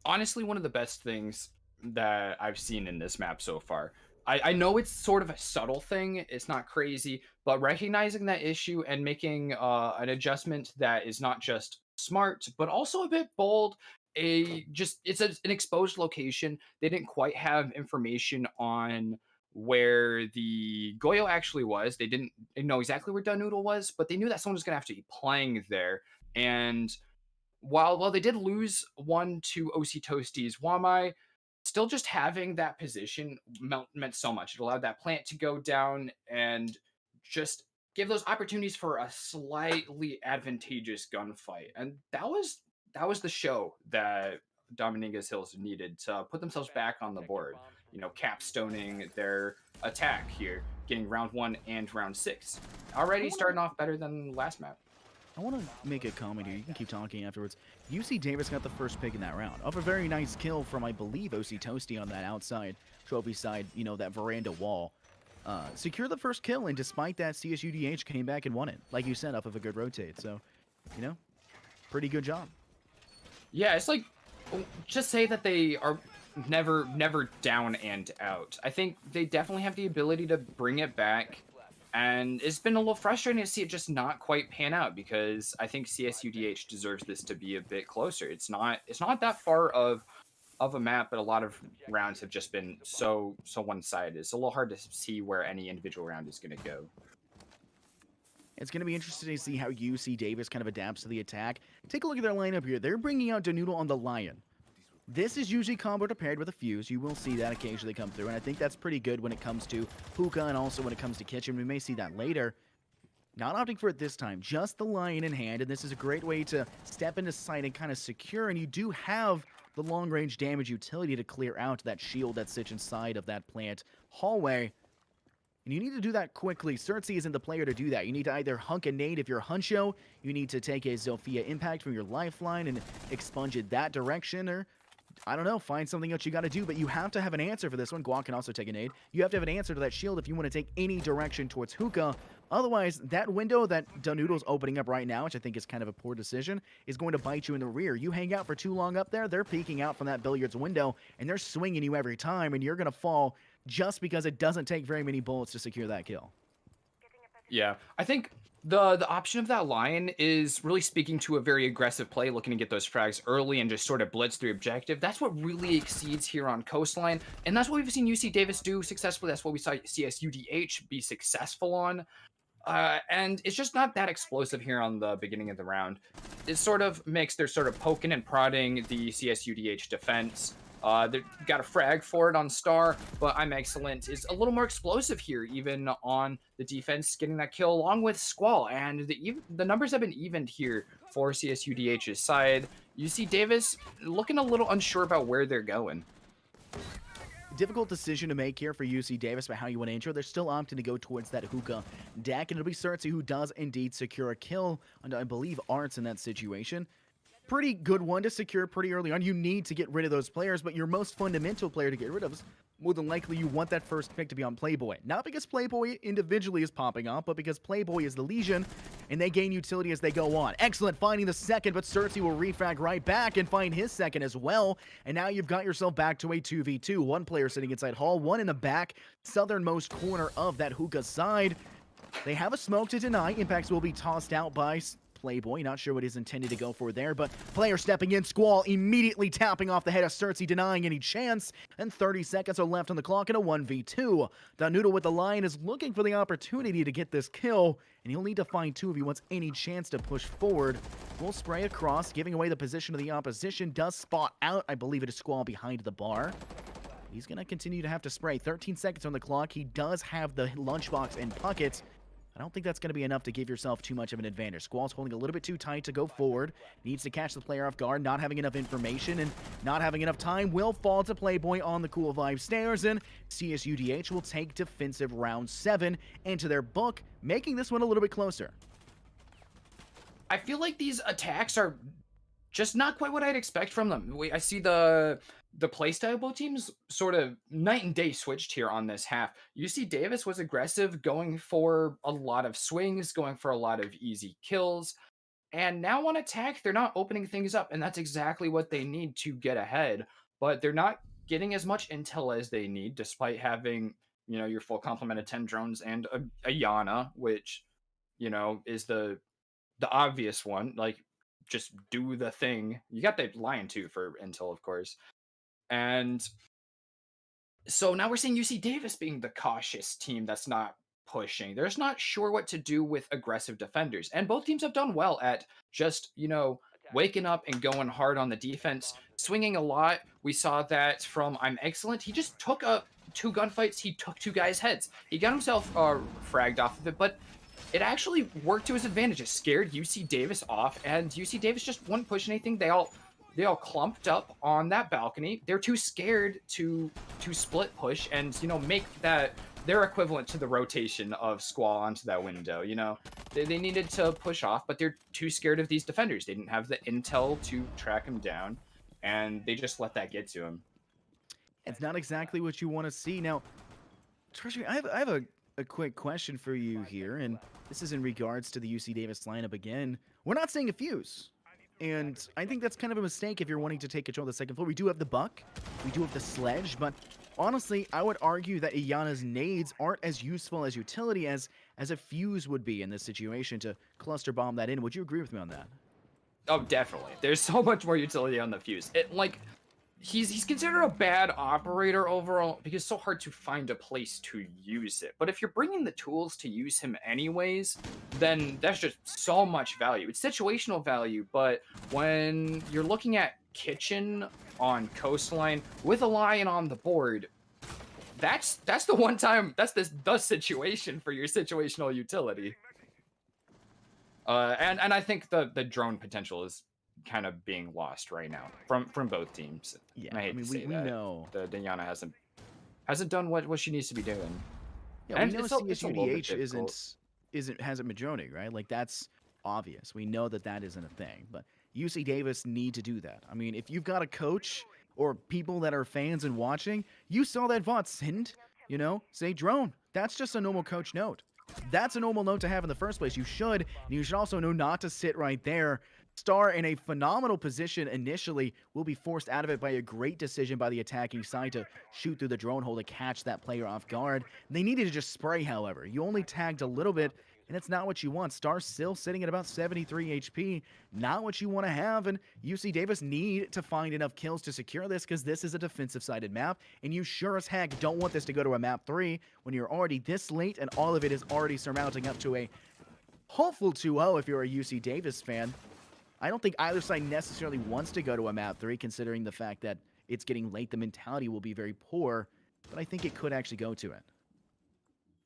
honestly, one of the best things that I've seen in this map so far. I know it's sort of a subtle thing, it's not crazy, but recognizing that issue and making an adjustment that is not just smart, but also a bit bold. It's an exposed location. They didn't quite have information on where the Goyo actually was. They didn't know exactly where Danudo was, but they knew that someone was going to have to be playing there. And while they did lose 1 to OC Toasties, Wamai, still just having that position meant so much. It allowed that plant to go down and just give those opportunities for a slightly advantageous gunfight. And that was the show that Dominguez Hills needed to put themselves back on the board. You know, capstoning their attack here, getting round 1 and round 6. Already starting off better than last map. I want to make a comment here. You can keep talking afterwards. UC Davis got the first pick in that round. Off a very nice kill from, I believe, OC Toasty on that outside trophy side, you know, that veranda wall. Secure the first kill, and despite that, CSUDH came back and won it. Like you said, off of a good rotate. So, you know, pretty good job. Yeah, it's like, just say that they are never down and out. I think they definitely have the ability to bring it back. And it's been a little frustrating to see it just not quite pan out, because I think CSUDH deserves this to be a bit closer. It's not that far of a map, but a lot of rounds have just been so one-sided. It's a little hard to see where any individual round is going to go. It's going to be interesting to see how UC Davis kind of adapts to the attack. Take a look at their lineup here. They're bringing out Danudo on the Lion. This is usually comboed or paired with a Fuse. You will see that occasionally come through, and I think that's pretty good when it comes to Hookah and also when it comes to Kitchen. We may see that later. Not opting for it this time, just the Lion in hand, and this is a great way to step into sight and kind of secure, and you do have the long-range damage utility to clear out that shield that sits inside of that plant hallway. And you need to do that quickly. Cersei isn't the player to do that. You need to either hunk a nade if you're Huncho, you need to take a Zofia impact from your lifeline and expunge it that direction, or I don't know, find something else you got to do, but you have to have an answer for this one. Guak can also take a nade. You have to have an answer to that shield if you want to take any direction towards Hookah. Otherwise, that window that Danudo's opening up right now, which I think is kind of a poor decision, is going to bite you in the rear. You hang out for too long up there, they're peeking out from that billiards window, and they're swinging you every time, and you're going to fall just because it doesn't take very many bullets to secure that kill. Yeah, I think the option of that Lion is really speaking to a very aggressive play, looking to get those frags early and just sort of blitz the objective. That's what really exceeds here on Coastline, and that's what we've seen UC Davis do successfully. That's what we saw CSUDH be successful on. And it's just not that explosive here on the beginning of the round. It sort of makes they're sort of poking and prodding the CSUDH defense. They got a frag for it on Star, but I'm Excellent is a little more explosive here, even on the defense, getting that kill along with Squall. And the numbers have been evened here for CSUDH's side. UC Davis looking a little unsure about where they're going. Difficult decision to make here for UC Davis about how you want to intro. They're still opting to go towards that Hookah deck, and it'll be Cersei who does indeed secure a kill on, I believe, Arts in that situation. pretty good one to secure pretty early on. You need to get rid of those players, but your most fundamental player to get rid of is more than likely you want that first pick to be on Playboy. Not because Playboy individually is popping off, but because Playboy is the Legion, and they gain utility as they go on. Excellent finding the second, but Cersei will refrag right back and find his second as well. And now you've got yourself back to a 2v2. One player sitting inside Hall, one in the back, southernmost corner of that hookah side. They have a smoke to deny. Impacts will be tossed out by Playboy. Not sure what is intended to go for there, but player stepping in, Squall immediately tapping off the head of Cersei, denying any chance, and 30 seconds are left on the clock in a 1v2. Danudo with the line is looking for the opportunity to get this kill, and he'll need to find two if he wants any chance to push forward. We'll spray across, giving away the position of the opposition. Does spot out, I believe it is Squall behind the bar. He's going to continue to have to spray. 13 seconds on the clock. He does have the lunchbox and puckets. I don't think that's going to be enough to give yourself too much of an advantage. Squall's holding a little bit too tight to go forward. Needs to catch the player off guard. Not having enough information and not having enough time will fall to Playboy on the Cool Vibe stairs. And CSUDH will take defensive round 7 into their book, making this one a little bit closer. I feel like these attacks are just not quite what I'd expect from them. I see the playstyle both teams sort of night and day switched here on this half. UC Davis was aggressive, going for a lot of swings, going for a lot of easy kills. And now on attack, they're not opening things up, and that's exactly what they need to get ahead. But they're not getting as much intel as they need, despite having, you know, your full complement of 10 drones and a Yana, which, you know, is the obvious one. Like, just do the thing. You got the Lion too for intel, of course. And so now we're seeing UC Davis being the cautious team that's not pushing. They're just not sure what to do with aggressive defenders. And both teams have done well at just, you know, waking up and going hard on the defense, swinging a lot. We saw that from I'm Excellent. He just took 2 gunfights. He took 2 guys' heads. He got himself fragged off of it, but it actually worked to his advantage. It scared UC Davis off, and UC Davis just wouldn't push anything. They all clumped up on that balcony. They're too scared to split push and, you know, make that their equivalent to the rotation of Squall onto that window. You know, they needed to push off, but they're too scared of these defenders. They didn't have the intel to track him down, and they just let that get to him. It's not exactly what you want to see. Now, Treasury, I have a quick question for you here, and this is in regards to the UC Davis lineup again. We're not seeing a fuse. And I think that's kind of a mistake if you're wanting to take control of the second floor. We do have the buck, we do have the sledge, but honestly, I would argue that Iyana's nades aren't as useful as utility as a fuse would be in this situation to cluster bomb that in. Would you agree with me on that? Oh, definitely. There's so much more utility on the fuse. It, like, he's considered a bad operator overall because it's so hard to find a place to use it. But if you're bringing the tools to use him anyways, then that's just so much value. It's situational value, but when you're looking at kitchen on coastline with a lion on the board, that's the one time, that's the situation for your situational utility. And I think the drone potential is kind of being lost right now from both teams. Yeah, and I hate to say we that. know The Diana hasn't done what she needs to be doing. Yeah, And we know it's a little bit CSUDH hasn't Madroni, right? Like, that's obvious. We know that isn't a thing, but UC Davis need to do that. I mean, if you've got a coach or people that are fans and watching, you saw that VOD send, you know, say drone. That's just a normal coach note. That's a normal note to have in the first place. You should also know not to sit right there. Star in a phenomenal position initially will be forced out of it by a great decision by the attacking side to shoot through the drone hole to catch that player off guard. They needed to just spray, however. You only tagged a little bit, and it's not what you want. Star still sitting at about 73 HP, not what you want to have, and UC Davis need to find enough kills to secure this because this is a defensive-sided map, and you sure as heck don't want this to go to a map 3 when you're already this late and all of it is already surmounting up to a hopeful 2-0 if you're a UC Davis fan. I don't think either side necessarily wants to go to a map 3, considering the fact that it's getting late. The mentality will be very poor, but I think it could actually go to it.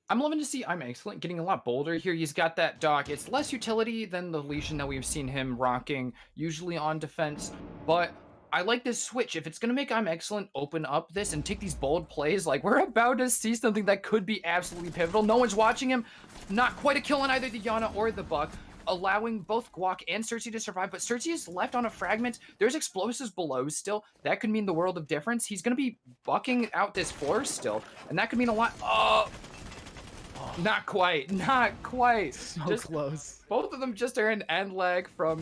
I'm loving to see I'm Excellent getting a lot bolder here. He's got that dock. It's less utility than the Legion that we've seen him rocking, usually on defense, but I like this switch. If it's going to make I'm Excellent open up this and take these bold plays, like we're about to see something that could be absolutely pivotal. No one's watching him. Not quite a kill on either the Yana or the Buck. allowing both Guac and Cersei to survive, but Cersei is left on a fragment. There's explosives below still. That could mean the world of difference. He's going to be bucking out this floor still, and that could mean a lot. Oh, not quite. So close. Both of them just are an end leg from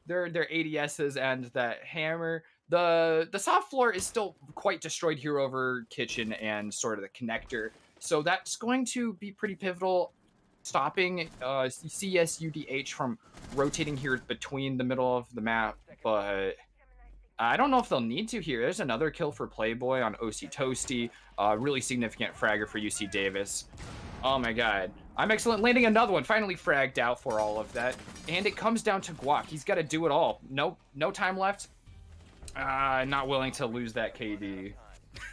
their ADSs and that hammer. The soft floor is still quite destroyed here over kitchen and sort of the connector. So that's going to be pretty pivotal, stopping CSUDH from rotating here between the middle of the map. But I don't know if they'll need to here. There's another kill for Playboy on OC Toasty. Really significant fragger for UC Davis. Oh my god. I'm excellent. Landing another one. Finally fragged out for all of that. And it comes down to Guac. He's got to do it all. No time left. Not willing to lose that KD.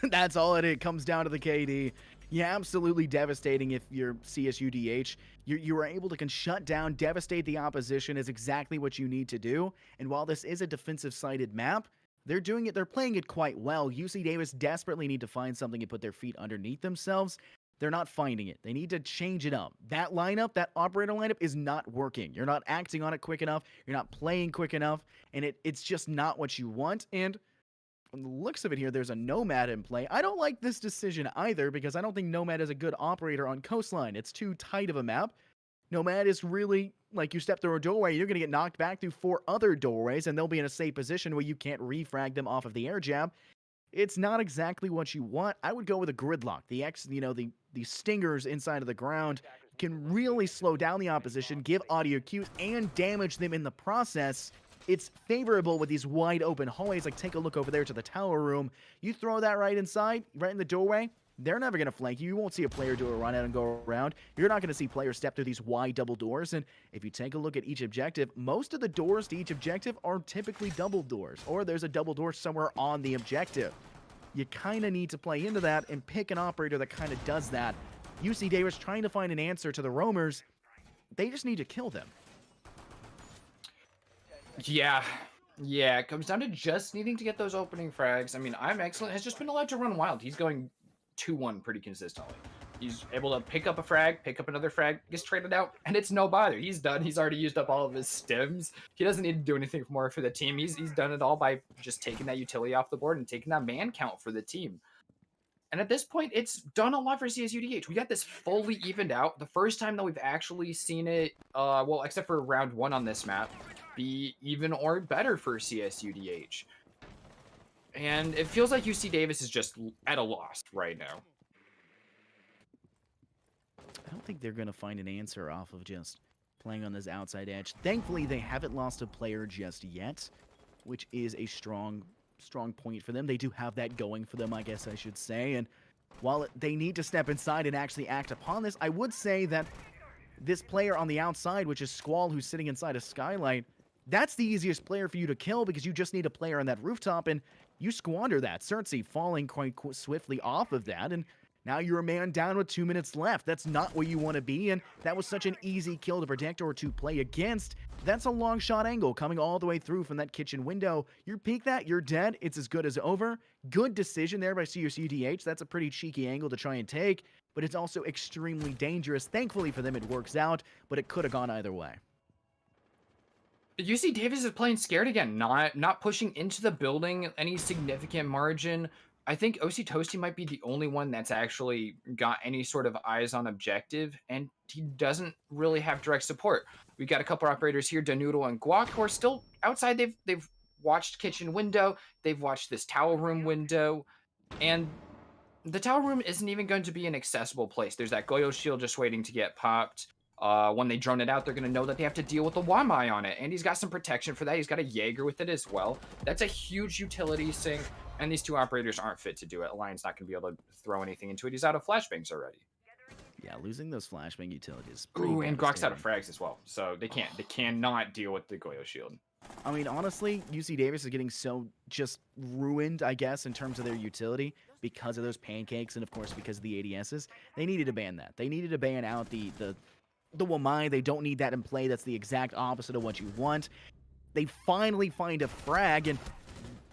That's all it comes down to, the KD. Yeah, absolutely devastating if you're CSUDH. You are able to shut down, devastate the opposition is exactly what you need to do. And while this is a defensive-sided map, they're doing it. They're playing it quite well. UC Davis desperately need to find something to put their feet underneath themselves. They're not finding it. They need to change it up. That lineup, that operator lineup is not working. You're not acting on it quick enough. You're not playing quick enough. And it's just not what you want. And from the looks of it here, there's a Nomad in play. I don't like this decision either because I don't think Nomad is a good operator on Coastline. It's too tight of a map. Nomad is really, like, you step through a doorway, you're going to get knocked back through 4 other doorways, and they'll be in a safe position where you can't refrag them off of the air jab. It's not exactly what you want. I would go with a gridlock. The stingers inside of the ground can really slow down the opposition, give audio cues, and damage them in the process. It's favorable with these wide open hallways. Like, take a look over there to the tower room. You throw that right inside, right in the doorway, they're never going to flank you. You won't see a player do a run out and go around. You're not going to see players step through these wide double doors. And if you take a look at each objective, most of the doors to each objective are typically double doors, or there's a double door somewhere on the objective. You kind of need to play into that and pick an operator that kind of does that. UC Davis trying to find an answer to the roamers. They just need to kill them. Yeah, it comes down to just needing to get those opening frags. I mean, I'm excellent has just been allowed to run wild. He's going 2-1 pretty consistently. He's able to pick up a frag, pick up another frag, gets traded out, and it's no bother. He's done. He's already used up all of his stims. He doesn't need to do anything more for the team. He's done it all by just taking that utility off the board and taking that man count for the team. And at this point, it's done a lot for CSUDH. We got this fully evened out. The first time that we've actually seen it, well, except for round 1 on this map, be even or better for CSUDH. And it feels like UC Davis is just at a loss right now. I don't think they're going to find an answer off of just playing on this outside edge. Thankfully, they haven't lost a player just yet, which is a strong point for them. They do have that going for them, I guess I should say. And while they need to step inside and actually act upon this, I would say that this player on the outside, which is Squall, who's sitting inside a skylight, that's the easiest player for you to kill because you just need a player on that rooftop, and you squander that. Cersei falling quite swiftly off of that, and now you're a man down with 2 minutes left. That's not where you want to be, and that was such an easy kill to protect or to play against. That's a long shot angle coming all the way through from that kitchen window. You peek that, you're dead. It's as good as over. Good decision there by CSUDH. That's a pretty cheeky angle to try and take, but it's also extremely dangerous. Thankfully for them, it works out, but it could have gone either way. UC Davis is playing scared again, not pushing into the building any significant margin. I think OC Toasty might be the only one that's actually got any sort of eyes on objective, and he doesn't really have direct support. We've got a couple operators here, Danoodle and Guac, who are still outside. They've watched kitchen window, they've watched this tower room window, and the tower room isn't even going to be an accessible place. There's that Goyo shield just waiting to get popped. When they drone it out, they're going to know that they have to deal with the Wamai on it, and he's got some protection for that. He's got a Jaeger with it as well. That's a huge utility sink, and these two operators aren't fit to do it. Lion's not going to be able to throw anything into it. He's out of flashbangs already. Yeah, losing those flashbang utilities. Ooh, and Grok's out of frags as well, so they cannot deal with the Goyo shield. I mean, honestly, UC Davis is getting so just ruined, I guess, in terms of their utility because of those pancakes and, of course, because of the ADSs. They needed to ban that. They needed to ban out the Wamai. They don't need that in play. That's the exact opposite of what you want. They finally find a frag, and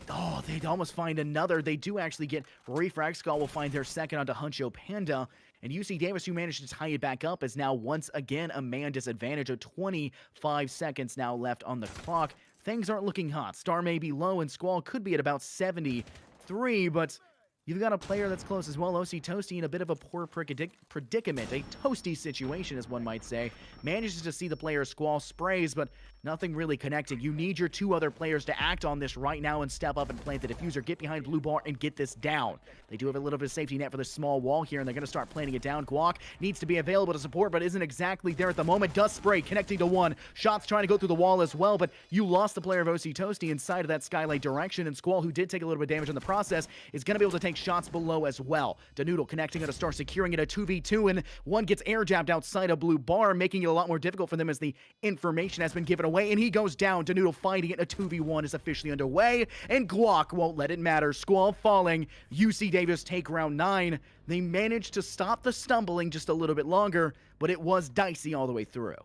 Oh, they'd almost find another. They do actually get Refrag. Skull will find their second onto Huncho Panda. And UC Davis, who managed to tie it back up, is now once again a man disadvantage of 25 seconds now left on the clock. Things aren't looking hot. Star may be low, and Squall could be at about 73, but you've got a player that's close as well. OC Toasty in a bit of a poor predicament, a toasty situation, as one might say. Manages to see the player Squall sprays, but nothing really connecting. You need your two other players to act on this right now and step up and plant the diffuser, get behind Blue Bar, and get this down. They do have a little bit of safety net for this small wall here, and they're going to start planting it down. Guac needs to be available to support, but isn't exactly there at the moment. Does spray, connecting to one. Shots trying to go through the wall as well, but you lost the player of OC Toasty inside of that skylight direction, and Squall, who did take a little bit of damage in the process, is going to be able to take shots below as well. Danoodle connecting at a star, securing it a 2v2, and one gets air jabbed outside of Blue Bar, making it a lot more difficult for them as the information has been given away, and he goes down. Danoodle fighting it. A 2v1 is officially underway, and Guac won't let it matter. Squall falling. UC Davis take round 9. They managed to stop the stumbling just a little bit longer, but it was dicey all the way through.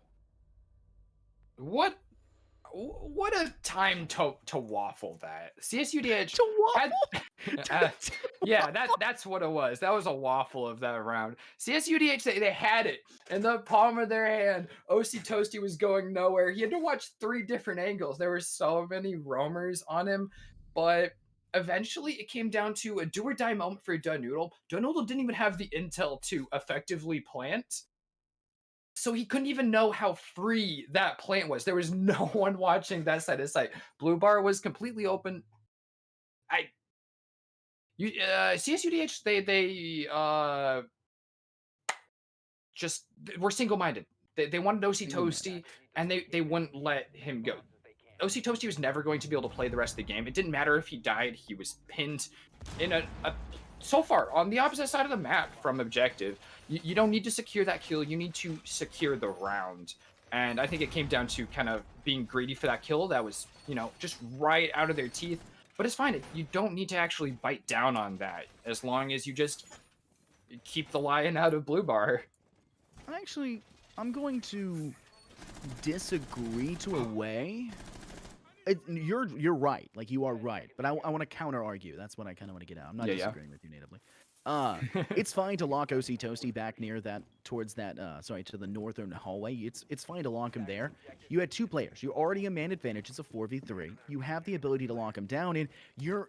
What a time to waffle that. CSUDH To waffle? yeah, that's what it was. That was a waffle of that round. CSUDH, they had it in the palm of their hand. OC Toasty was going nowhere. He had to watch 3 different angles. There were so many roamers on him, but eventually it came down to a do or die moment for Danoodle. Danoodle didn't even have the intel to effectively plant, so he couldn't even know how free that plant was. There was no one watching that side of sight. Blue Bar was completely open. CSUDH, they just were single-minded. They wanted OC Toasty, and they wouldn't let him go. OC Toasty was never going to be able to play the rest of the game. It didn't matter if he died. He was pinned in so far on the opposite side of the map from objective. You don't need to secure that kill. You need to secure the round. And I think it came down to kind of being greedy for that kill that was, just right out of their teeth. But it's fine. You don't need to actually bite down on that as long as you just keep the lion out of Blue Bar. Actually, I'm going to disagree to a way. You're right. Like, you are right. But I want to counter-argue. That's what I kind of want to get out. I'm not disagreeing with you natively. It's fine to lock OC Toasty back near that, towards that, to the northern hallway. It's fine to lock him there. You had 2 players. You're already a man advantage. It's a 4v3. You have the ability to lock him down, and your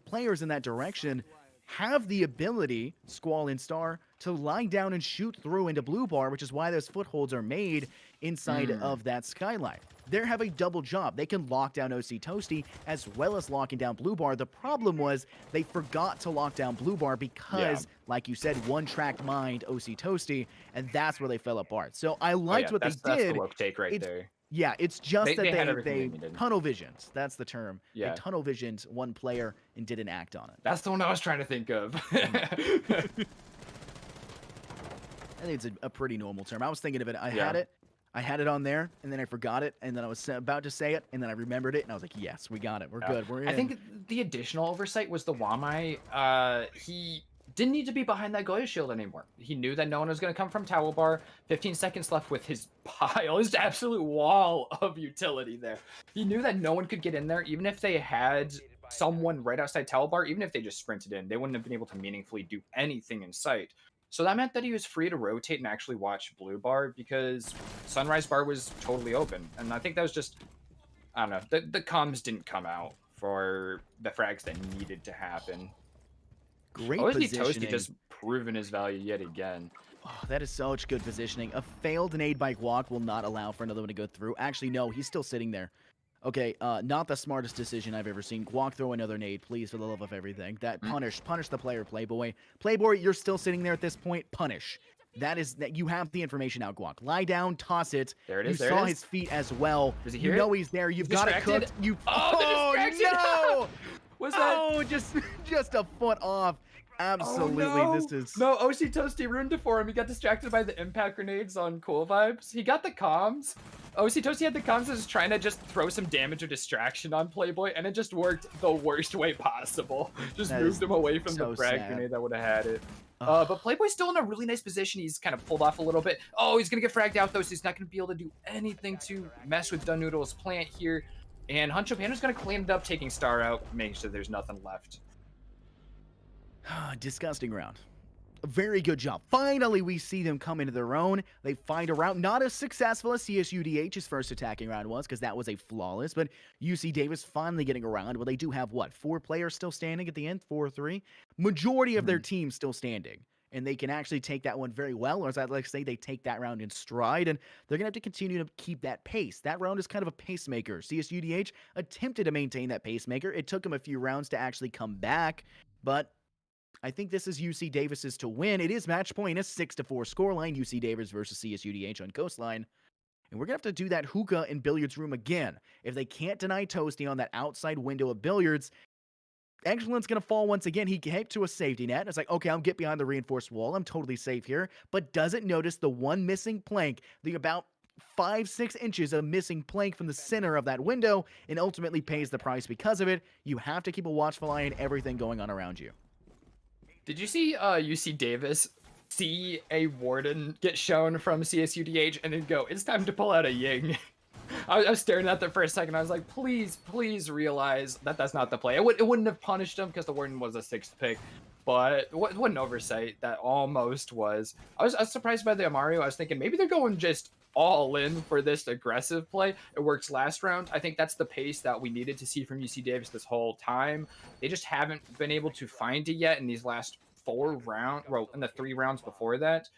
players in that direction have the ability, Squall and Star, to lie down and shoot through into Blue Bar, which is why those footholds are made inside of that skylight. They have a double job. They can lock down OC Toasty as well as locking down Blue Bar. The problem was they forgot to lock down Blue Bar because, like you said, one-tracked mind OC Toasty, and that's where they fell apart. So I liked what they did. That's the woke take right there. Yeah, it's just that they needed. tunnel visioned. That's the term. Yeah. They tunnel visioned one player and didn't act on it. That's the one I was trying to think of. I think it's a pretty normal term. I was thinking of it. I had it on there, and then I forgot it, and then I was about to say it, and then I remembered it, and I was like, yes, we got it. We're good. We're in. I think the additional oversight was the Wamai. He didn't need to be behind that Goya shield anymore. He knew that no one was going to come from Tower Bar. 15 seconds left with his pile, his absolute wall of utility there. He knew that no one could get in there, even if they had someone right outside Tower Bar, even if they just sprinted in, they wouldn't have been able to meaningfully do anything in sight. So that meant that he was free to rotate and actually watch Blue Bar because Sunrise Bar was totally open. And I think that was just, I don't know, the comms didn't come out for the frags that needed to happen. Great positioning. positioning. Toasty just proven his value yet again. Oh, that is such good positioning. A failed nade by Guac will not allow for another one to go through. Actually, no, he's still sitting there. Okay, not the smartest decision I've ever seen. Guac, throw another nade, please, for the love of everything. That punish the player, Playboy. Playboy, you're still sitting there at this point. Punish. That you have the information now, Guac. Lie down, toss it. There it is. You saw his feet as well. Does he you hear know it? he's there. You've He's got it distracted? cooked. Oh, the distraction! No! Was that? Oh, just a foot off. Absolutely, oh, no. This is no. OC Toasty ruined it for him. He got distracted by the impact grenades on Cool Vibes. He got the comms. OC Toasty had the comms and was trying to just throw some damage or distraction on Playboy, and it just worked the worst way possible. Just moved him away from the frag grenade that would have had it. But Playboy's still in a really nice position. He's kind of pulled off a little bit. Oh, he's gonna get fragged out though, so he's not gonna be able to do anything to mess with Danoodle's plant here. And Huncho Panda's going to clean it up, taking Star out, making sure there's nothing left. Disgusting round. Very good job. Finally, we see them come into their own. They find a round not as successful as CSUDH's first attacking round was, because that was a flawless, but UC Davis finally getting around. Well, they do have, what, 4 players still standing at the end? 4-3? Majority of their team still standing. And they can actually take that one very well, or as I'd like to say, they take that round in stride, and they're going to have to continue to keep that pace. That round is kind of a pacemaker. CSUDH attempted to maintain that pacemaker. It took them a few rounds to actually come back, but I think this is UC Davis's to win. It is match point, a 6-4 scoreline, UC Davis versus CSUDH on Coastline. And we're going to have to do that hookah and billiards room again. If they can't deny Toasty on that outside window of billiards, Excellent's going to fall once again. He hit to a safety net. And it's like, okay, I'll get behind the reinforced wall. I'm totally safe here. But doesn't notice the one missing plank, the about 5-6 inches of missing plank from the center of that window, and ultimately pays the price because of it. You have to keep a watchful eye on everything going on around you. Did you see UC Davis see a warden get shown from CSUDH and then go, it's time to pull out a Ying? I was staring at that for a second. I was like, please realize that that's not the play. It wouldn't have punished him because the warden was a 6th pick. But what an oversight that almost was. I was surprised by the Amario. I was thinking maybe they're going just all in for this aggressive play. It works last round. I think that's the pace that we needed to see from UC Davis this whole time. They just haven't been able to find it yet in these last 4 rounds, well, in the 3 rounds before that.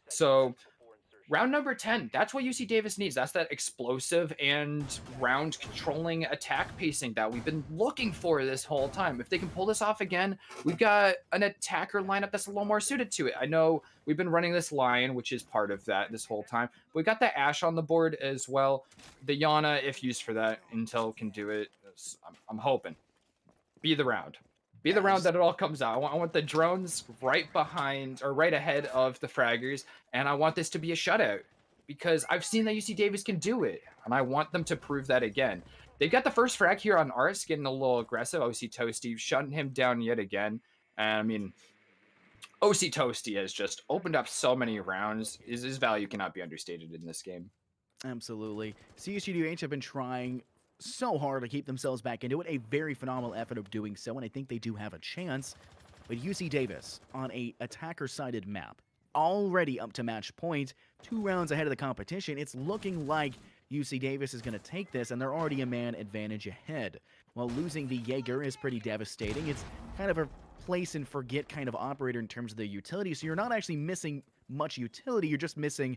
So round number 10, that's what UC Davis needs. That's that explosive and round controlling attack pacing that we've been looking for this whole time. If they can pull this off again, we've got an attacker lineup that's a little more suited to it. I know we've been running this Lion, which is part of that this whole time. But we got the Ashe on the board as well. The Yana, if used for that, Intel can do it. I'm hoping. Be the round. Be the round that it all comes out. I want the drones right behind or right ahead of the fraggers, and I want this to be a shutout because I've seen that UC Davis can do it, and I want them to prove that again. They've got the first frag here on Ars, getting a little aggressive. OC Toasty shutting him down yet again. And I mean, OC Toasty has just opened up so many rounds. His value cannot be understated in this game. Absolutely. CSUDH have been trying so hard to keep themselves back into it. A very phenomenal effort of doing so, and I think they do have a chance. But UC Davis on a attacker-sided map, already up to match point, 2 rounds ahead of the competition. It's looking like UC Davis is going to take this, and they're already a man advantage ahead. While losing the Jaeger is pretty devastating, it's kind of a place and forget kind of operator in terms of the utility, so you're not actually missing much utility, you're just missing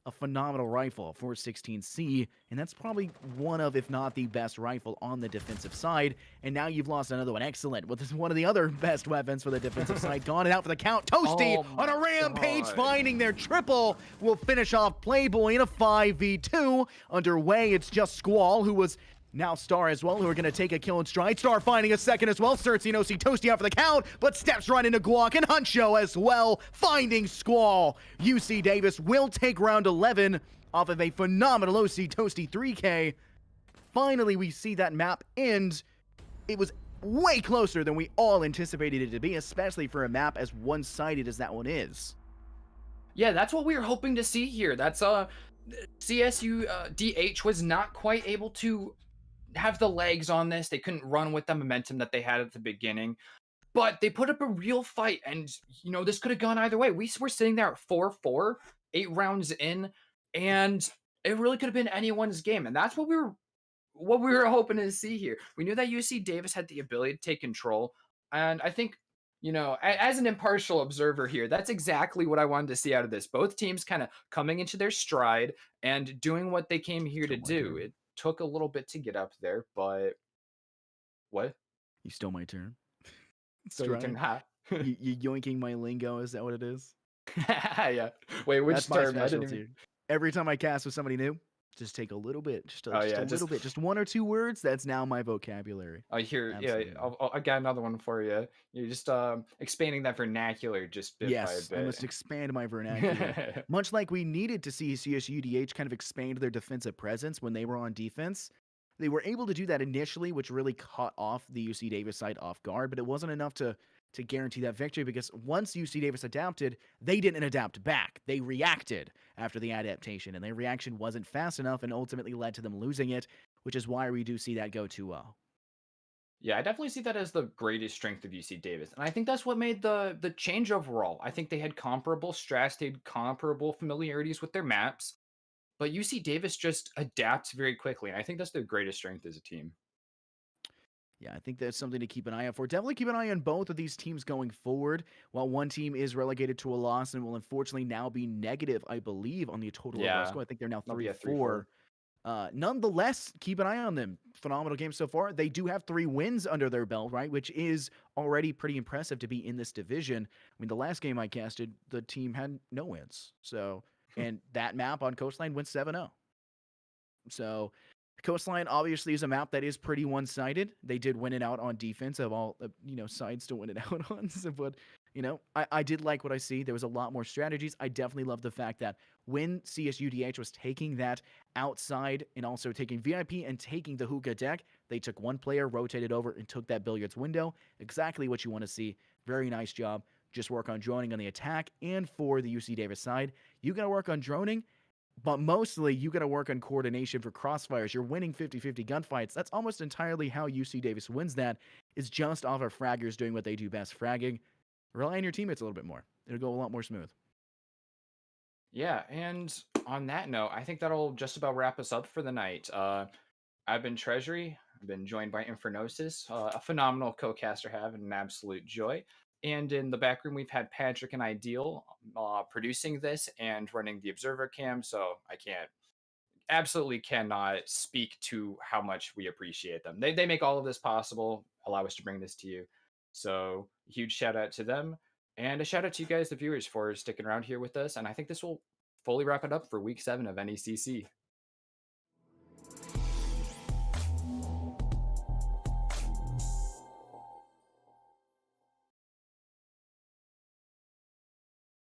a phenomenal rifle, 416C, and that's probably one of, if not the best rifle on the defensive side. And now you've lost another one. Excellent. Well, this is one of the other best weapons for the defensive side. Gone and out for the count. Toasty on a rampage, finding their triple. Will finish off Playboy in a 5v2. Underway, it's just Squall, who was now Star as well, who are going to take a kill in stride. Star finding a second as well. Cersei and OC Toasty out for the count, but steps right into Guac and Huncho as well, finding Squall. UC Davis will take round 11 off of a phenomenal OC Toasty 3K. Finally, we see that map end. It was way closer than we all anticipated it to be, especially for a map as one-sided as that one is. Yeah, that's what we were hoping to see here. That's CSUDH was not quite able to have the legs on this. They couldn't run with the momentum that they had at the beginning, but they put up a real fight, and you know, this could have gone either way. We were sitting there at 4-4, 8 rounds in, and it really could have been anyone's game, and that's what we were hoping to see here. We knew that UC Davis had the ability to take control, and I think, you know, as an impartial observer here, that's exactly what I wanted to see out of this. Both teams kind of coming into their stride and doing what they came here to do. It took a little bit to get up there, but what? You stole my turn. So you can you yoinking my lingo, is that what it is? Yeah. Wait, which That's term? my specialty. Every time I cast with somebody new, just take a little bit, just a little bit, just 1 or 2 words. That's now my vocabulary. I hear, yeah. I got another one for you. You're just expanding that vernacular just bit by bit. I must expand my vernacular. Much like we needed to see CSUDH kind of expand their defensive presence when they were on defense. They were able to do that initially, which really caught off the UC Davis side off guard, but it wasn't enough to guarantee that victory, because once UC Davis adapted, they didn't adapt back. They reacted after the adaptation, and their reaction wasn't fast enough and ultimately led to them losing it. which is why we do see that go 2-0. Yeah, I definitely see that as the greatest strength of UC Davis. And I think that's what made the change overall. I think they had comparable strats, they had comparable familiarities with their maps, but UC Davis just adapts very quickly. And I think that's their greatest strength as a team. Yeah, I think that's something to keep an eye out for. Definitely keep an eye on both of these teams going forward. While one team is relegated to a loss and will unfortunately now be negative, I believe, on the total overall score. I think they're now They'll be 3-4. at 3-4. Nonetheless, keep an eye on them. Phenomenal game so far. They do have 3 wins under their belt, right? Which is already pretty impressive to be in this division. I mean, the last game I casted, the team had no wins. So, and that map on Coastline went 7-0. So, Coastline obviously is a map that is pretty one-sided. They did win it out on defense of all, sides to win it out on. But, I did like what I see. There was a lot more strategies. I definitely love the fact that when CSUDH was taking that outside and also taking VIP and taking the hookah deck, they took one player, rotated over, and took that billiards window. Exactly what you want to see. Very nice job. Just work on droning on the attack. And for the UC Davis side, you got to work on droning. But mostly, you got to work on coordination for crossfires. You're winning 50-50 gunfights. That's almost entirely how UC Davis wins that, is just off of fraggers doing what they do best, fragging. Rely on your teammates a little bit more. It'll go a lot more smooth. Yeah, and on that note, I think that'll just about wrap us up for the night. I've been Treasury. I've been joined by Infernosis, a phenomenal co-caster, have an absolute joy. And in the back room, we've had Patrick and Ideal producing this and running the Observer Cam. So I absolutely cannot speak to how much we appreciate them. They make all of this possible, allow us to bring this to you. So huge shout out to them. And a shout out to you guys, the viewers, for sticking around here with us. And I think this will fully wrap it up for week 7 of NECC.